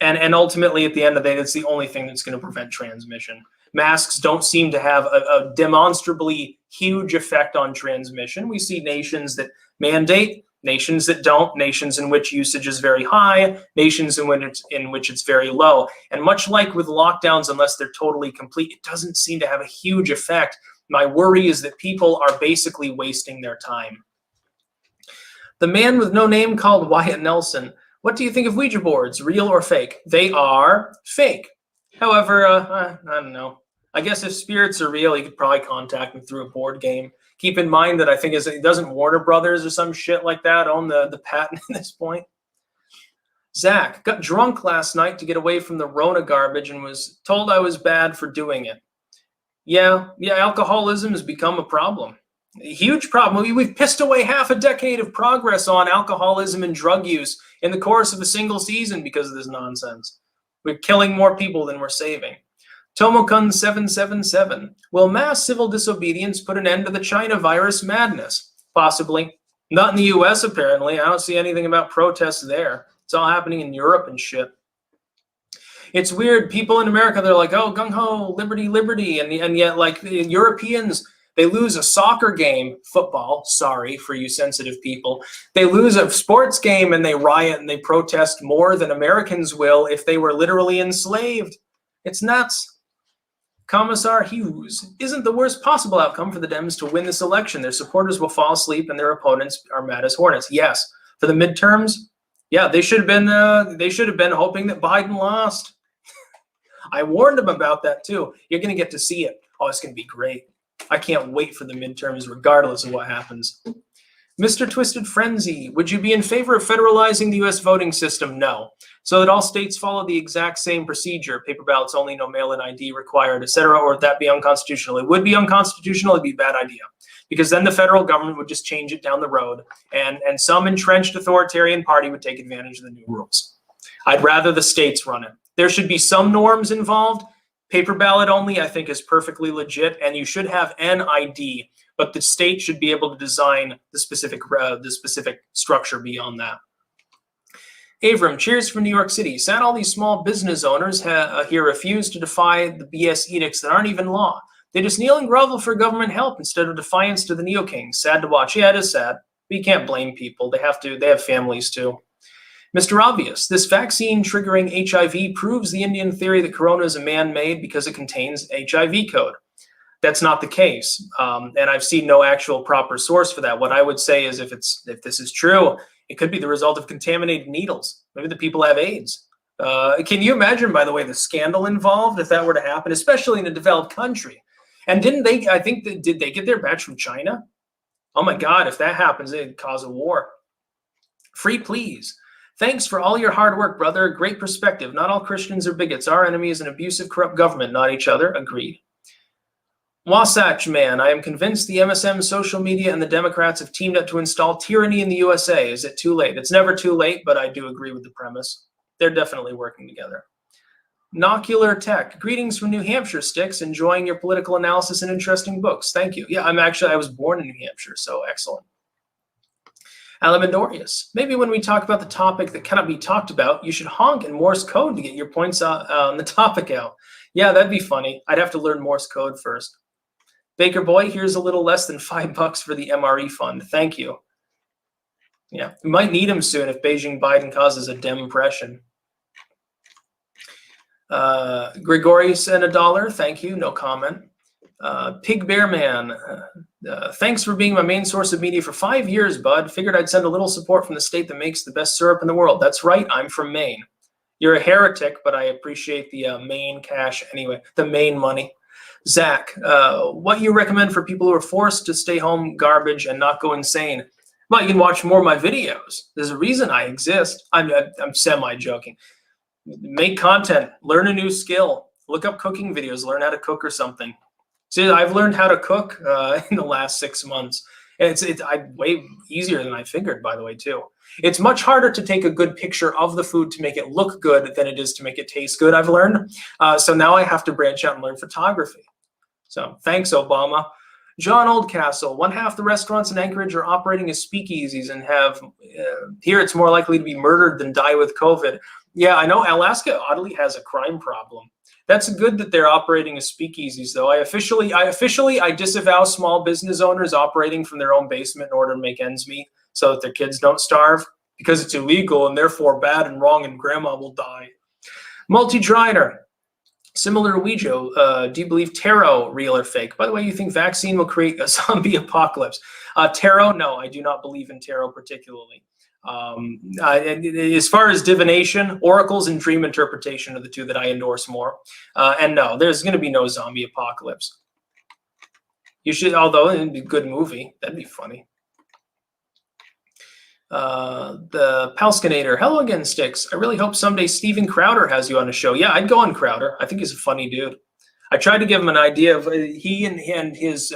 And ultimately, at the end of the day, that's the only thing that's going to prevent transmission. Masks don't seem to have a demonstrably huge effect on transmission. We see nations that mandate, nations that don't, nations in which usage is very high, nations in which it's very low. And much like with lockdowns, unless they're totally complete, it doesn't seem to have a huge effect. My worry is that people are basically wasting their time. The man with no name called Wyatt Nelson. What do you think of Ouija boards, real or fake? They are fake. However, I don't know. I guess if spirits are real, you could probably contact them through a board game. Keep in mind that I think doesn't Warner Brothers or some shit like that own the patent at this point? Zach, got drunk last night to get away from the Rona garbage and was told I was bad for doing it. Yeah, alcoholism has become a problem. A huge problem. We've pissed away half a decade of progress on alcoholism and drug use in the course of a single season because of this nonsense. We're killing more people than we're saving. Tomokun 777. Will mass civil disobedience put an end to the China virus madness? Possibly. Not in the US, apparently. I don't see anything about protests there. It's all happening in Europe and shit. It's weird. People in America, they're like, oh, gung-ho, liberty, liberty. And yet, like, the Europeans, they lose a soccer game, football, sorry for you sensitive people. They lose a sports game and they riot and they protest more than Americans will if they were literally enslaved. It's nuts. Commissar Hughes, isn't the worst possible outcome for the Dems to win this election? Their supporters will fall asleep and their opponents are mad as hornets. Yes. For the midterms, yeah, they should have been hoping that Biden lost. I warned them about that too. You're going to get to see it. Oh, it's going to be great. I can't wait for the midterms regardless of what happens. Mr. Twisted Frenzy, would you be in favor of federalizing the U.S. voting system? No. So that all states follow the exact same procedure, paper ballots only, no mail-in ID required, etc., or would that be unconstitutional? It would be unconstitutional. It'd be a bad idea. Because then the federal government would just change it down the road, and some entrenched authoritarian party would take advantage of the new rules. I'd rather the states run it. There should be some norms involved. Paper ballot only, I think, is perfectly legit, and you should have an ID, but the state should be able to design the specific structure beyond that. Avram, cheers from New York City. Sad all these small business owners here refuse to defy the BS edicts that aren't even law. They just kneel and grovel for government help instead of defiance to the neo-kings. Sad to watch. Yeah, it is sad. But you can't blame people. They have families too. Mr. Obvious, this vaccine triggering HIV proves the Indian theory that corona is a man-made because it contains HIV code. That's not the case, and I've seen no actual proper source for that. What I would say is if this is true, it could be the result of contaminated needles. Maybe the people have AIDS. Can you imagine, by the way, the scandal involved if that were to happen, especially in a developed country? And did they get their batch from China? Oh my God, if that happens, it'd cause a war. Free, please. Thanks for all your hard work, brother. Great perspective. Not all Christians are bigots. Our enemy is an abusive, corrupt government, not each other. Agreed. Wasatch Man, I am convinced the MSM, social media, and the Democrats have teamed up to install tyranny in the USA. Is it too late? It's never too late, but I do agree with the premise. They're definitely working together. Nocular Tech, greetings from New Hampshire, Styx. Enjoying your political analysis and interesting books. Thank you. Yeah, I was born in New Hampshire, so excellent. Alamandorius, maybe when we talk about the topic that cannot be talked about, you should honk in Morse code to get your points on the topic out. Yeah, that'd be funny. I'd have to learn Morse code first. Baker Boy, here's a little less than $5 for the MRE fund. Thank you. Yeah, we might need him soon if Beijing Biden causes a dempression. Grigori sent $1. Thank you. No comment. Pig Bear Man, thanks for being my main source of media for 5 years, bud. Figured I'd send a little support from the state that makes the best syrup in the world. That's right. I'm from Maine. You're a heretic, but I appreciate the Maine cash anyway. The Maine money. Zach, what you recommend for people who are forced to stay home garbage and not go insane? Well, you can watch more of my videos. There's a reason I exist. I'm semi-joking. Make content. Learn a new skill. Look up cooking videos. Learn how to cook or something. See, I've learned how to cook in the last 6 months. It's way easier than I figured, by the way, too. It's much harder to take a good picture of the food to make it look good than it is to make it taste good, I've learned. So now I have to branch out and learn photography. So thanks, Obama. John Oldcastle, 1/2 the restaurants in Anchorage are operating as speakeasies and have, here it's more likely to be murdered than die with COVID. Yeah, I know Alaska oddly has a crime problem. That's good that they're operating as speakeasies, though. I officially disavow small business owners operating from their own basement in order to make ends meet so that their kids don't starve, because it's illegal and therefore bad and wrong and grandma will die. Multi-Driner, similar to Ouija, do you believe tarot real or fake? By the way, you think vaccine will create a zombie apocalypse? Tarot, no, I do not believe in tarot particularly. As far as divination, oracles and dream interpretation are the two that I endorse more. And no, there's going to be no zombie apocalypse. You should, although it'd be a good movie. That'd be funny. The Palskinator, hello again, Styx. I really hope someday Steven Crowder has you on a show. Yeah, I'd go on Crowder. I think he's a funny dude. I tried to give him an idea of he and his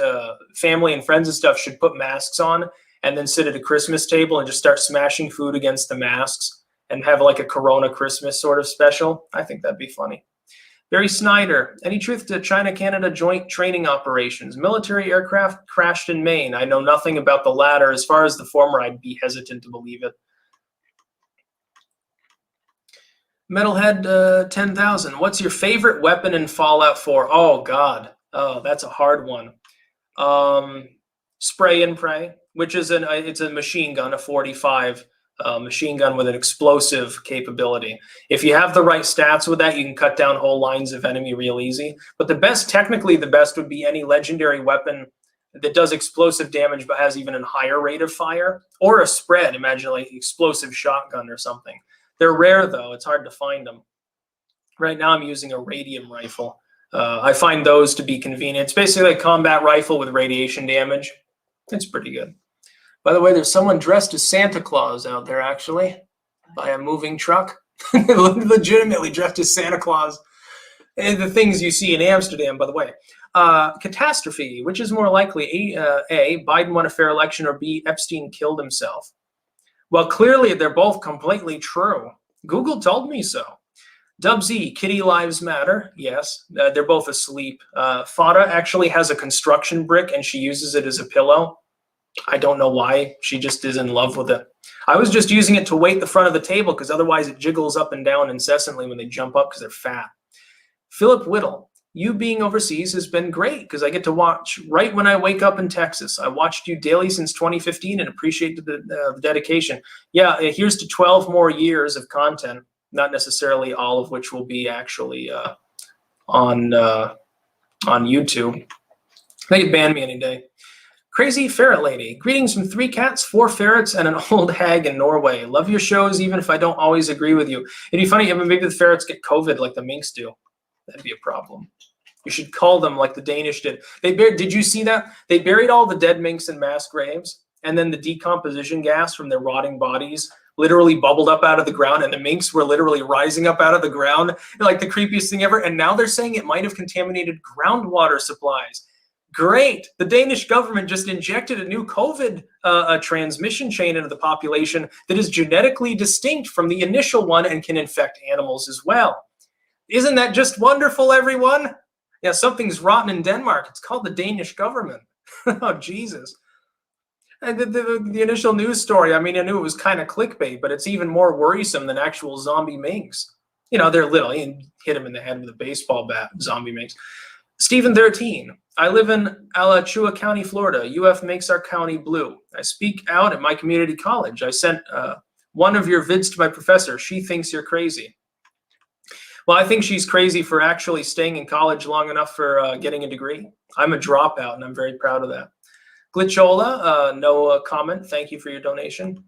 family and friends and stuff should put masks on and then sit at a Christmas table and just start smashing food against the masks and have like a Corona Christmas sort of special. I think that'd be funny. Barry Snyder, any truth to China-Canada joint training operations? Military aircraft crashed in Maine. I know nothing about the latter. As far as the former, I'd be hesitant to believe it. Metalhead 10,000, what's your favorite weapon in Fallout 4? Oh, God. Oh, that's a hard one. Spray and pray, which is it's a machine gun, a 45 machine gun with an explosive capability. If you have the right stats with that, you can cut down whole lines of enemy real easy. But the best, technically the best, would be any legendary weapon that does explosive damage but has even a higher rate of fire, or a spread. Imagine like explosive shotgun or something. They're rare though; it's hard to find them. Right now, I'm using a radium rifle. I find those to be convenient. It's basically a combat rifle with radiation damage. It's pretty good. By the way, there's someone dressed as Santa Claus out there, actually, by a moving truck. Legitimately dressed as Santa Claus. And the things you see in Amsterdam, by the way. Catastrophe, which is more likely? A, Biden won a fair election, or B, Epstein killed himself. Well, clearly they're both completely true. Google told me so. Dub Z, Kitty Lives Matter. Yes, they're both asleep. Fada actually has a construction brick and she uses it as a pillow. I don't know why. She just is in love with it. I was just using it to weight the front of the table because otherwise it jiggles up and down incessantly when they jump up because they're fat. Philip Whittle, you being overseas has been great because I get to watch right when I wake up in Texas. I watched you daily since 2015 and appreciate the dedication. Yeah, here's to 12 more years of content. Not necessarily all of which will be actually on YouTube. They could ban me any day. Crazy Ferret Lady. Greetings from 3 cats, 4 ferrets, and an old hag in Norway. Love your shows, even if I don't always agree with you. It'd be funny if maybe the ferrets get COVID like the minks do. That'd be a problem. You should call them like the Danish did. Did you see that? They buried all the dead minks in mass graves, and then the decomposition gas from their rotting bodies literally bubbled up out of the ground, and the minks were literally rising up out of the ground, like the creepiest thing ever. And now they're saying it might have contaminated groundwater supplies. Great. The Danish government just injected a new COVID transmission chain into the population that is genetically distinct from the initial one and can infect animals as well. Isn't that just wonderful, everyone? Yeah, something's rotten in Denmark. It's called the Danish government. Oh, Jesus. The initial news story, I mean, I knew it was kind of clickbait, but it's even more worrisome than actual zombie minks. You know, they're little. You hit them in the head with a baseball bat, zombie minks. Stephen 13. I live in Alachua County, Florida. UF makes our county blue. I speak out at my community college. I sent one of your vids to my professor. She thinks you're crazy. Well, I think she's crazy for actually staying in college long enough for getting a degree. I'm a dropout, and I'm very proud of that. Glitchola, no comment. Thank you for your donation.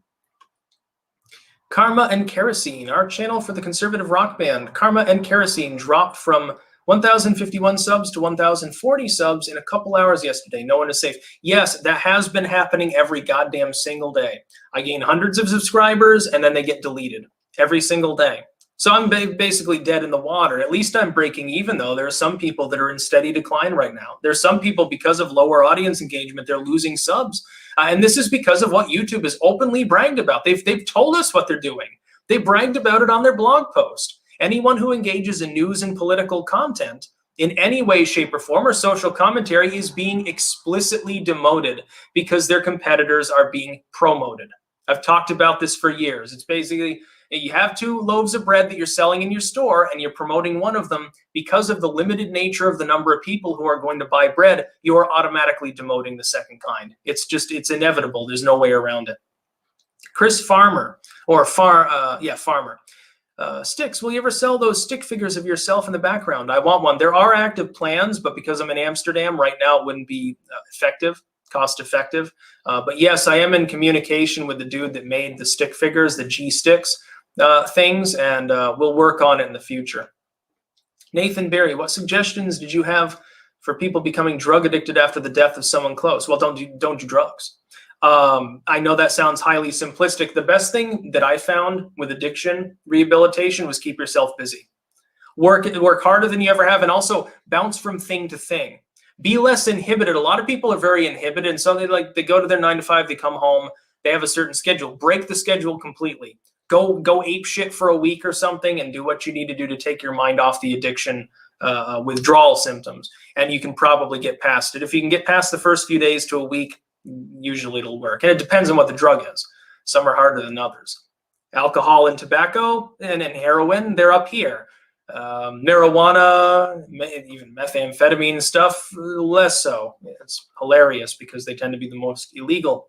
Karma and Kerosene, our channel for the conservative rock band. Karma and Kerosene dropped from 1,051 subs to 1,040 subs in a couple hours yesterday. No one is safe. Yes, that has been happening every goddamn single day. I gain hundreds of subscribers, and then they get deleted every single day. So I'm basically dead in the water. At least I'm breaking even, though. There are some people that are in steady decline right now. There's some people, because of lower audience engagement, they're losing subs. And this is because of what YouTube has openly bragged about. They've told us what they're doing. They bragged about it on their blog post. Anyone who engages in news and political content in any way, shape, or form, or social commentary is being explicitly demoted because their competitors are being promoted. I've talked about this for years. It's basically, you have 2 loaves of bread that you're selling in your store and you're promoting one of them. Because of the limited nature of the number of people who are going to buy bread, you are automatically demoting the second kind. It's inevitable. There's no way around it. Chris Farmer, or Farmer. Sticks, will you ever sell those stick figures of yourself in the background? I want one. There are active plans, but because I'm in Amsterdam right now, it wouldn't be cost effective. But yes, I am in communication with the dude that made the stick figures, the G Sticks things, and we'll work on it in the future. Nathan Berry, what suggestions did you have for people becoming drug addicted after the death of someone close? Well, don't do drugs. I know that sounds highly simplistic. The best thing that I found with addiction rehabilitation was keep yourself busy. Work harder than you ever have, and also bounce from thing to thing. Be less inhibited. A lot of people are very inhibited, and so they go to their 9 to 5, they come home, they have a certain schedule. Break the schedule completely. Go ape shit for a week or something and do what you need to do to take your mind off the addiction withdrawal symptoms, and you can probably get past it. If you can get past the first few days to a week, usually it'll work. And it depends on what the drug is. Some are harder than others. Alcohol and tobacco and heroin, they're up here. Marijuana, even methamphetamine stuff, less so. It's hilarious because they tend to be the most illegal.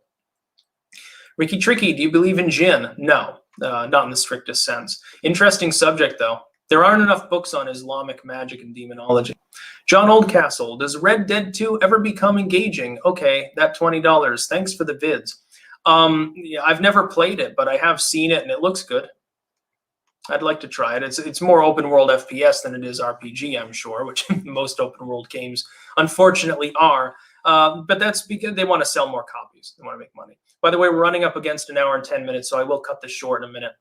Ricky Tricky, do you believe in jinn? No, not in the strictest sense. Interesting subject, though. There aren't enough books on Islamic magic and demonology. John Oldcastle, does Red Dead 2 ever become engaging? Okay, that $20. Thanks for the vids. Yeah, I've never played it, but I have seen it and it looks good. I'd like to try it. It's more open world FPS than it is RPG, I'm sure, which most open world games unfortunately are. But that's because they want to sell more copies. They want to make money. By the way, we're running up against 1 hour and 10 minutes, so I will cut this short in a minute.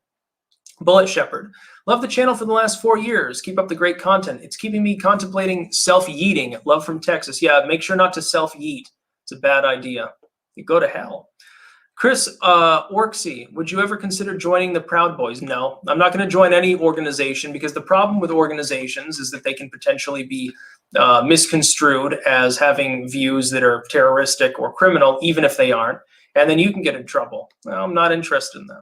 Bullet Shepherd, love the channel for the last 4 years. Keep up the great content. It's keeping me contemplating self-yeeting. Love from Texas. Yeah, make sure not to self-yeet. It's a bad idea. You go to hell. Chris Orksey, would you ever consider joining the Proud Boys? No, I'm not going to join any organization because the problem with organizations is that they can potentially be misconstrued as having views that are terroristic or criminal, even if they aren't. And then you can get in trouble. Well, I'm not interested in that.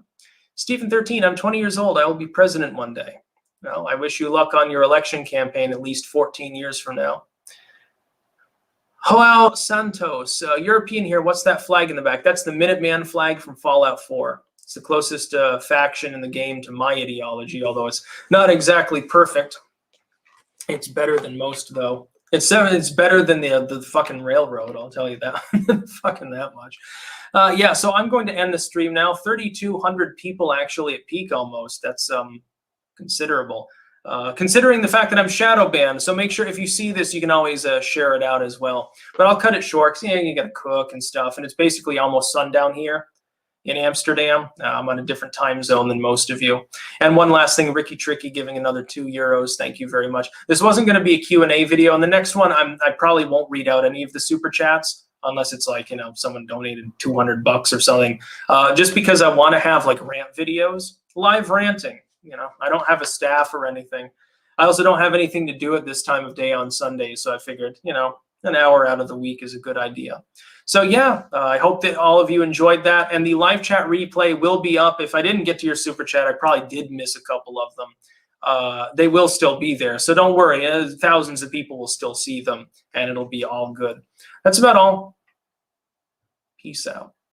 Stephen 13, I'm 20 years old. I will be president one day. Well, I wish you luck on your election campaign at least 14 years from now. Joao Santos, European here. What's that flag in the back? That's the Minuteman flag from Fallout 4. It's the closest faction in the game to my ideology, although it's not exactly perfect. It's better than most, though. It's better than the fucking railroad, I'll tell you that. Fucking that much. Yeah, so I'm going to end the stream now. 3,200 people actually at peak almost. That's considerable. Considering the fact that I'm shadow banned, so make sure if you see this, you can always share it out as well. But I'll cut it short because you got to cook and stuff, and it's basically almost sundown here in Amsterdam. I'm on a different time zone than most of you. And one last thing, Ricky Tricky giving another €2. Thank you very much. This wasn't going to be a Q&A video, and the next one I probably won't read out any of the super chats unless it's like, someone donated $200 or something. Just because I want to have like rant videos, live ranting. I don't have a staff or anything. I also don't have anything to do at this time of day on Sunday, so I figured, an hour out of the week is a good idea. So yeah, I hope that all of you enjoyed that. And the live chat replay will be up. If I didn't get to your super chat, I probably did miss a couple of them. They will still be there. So don't worry, thousands of people will still see them and it'll be all good. That's about all. Peace out.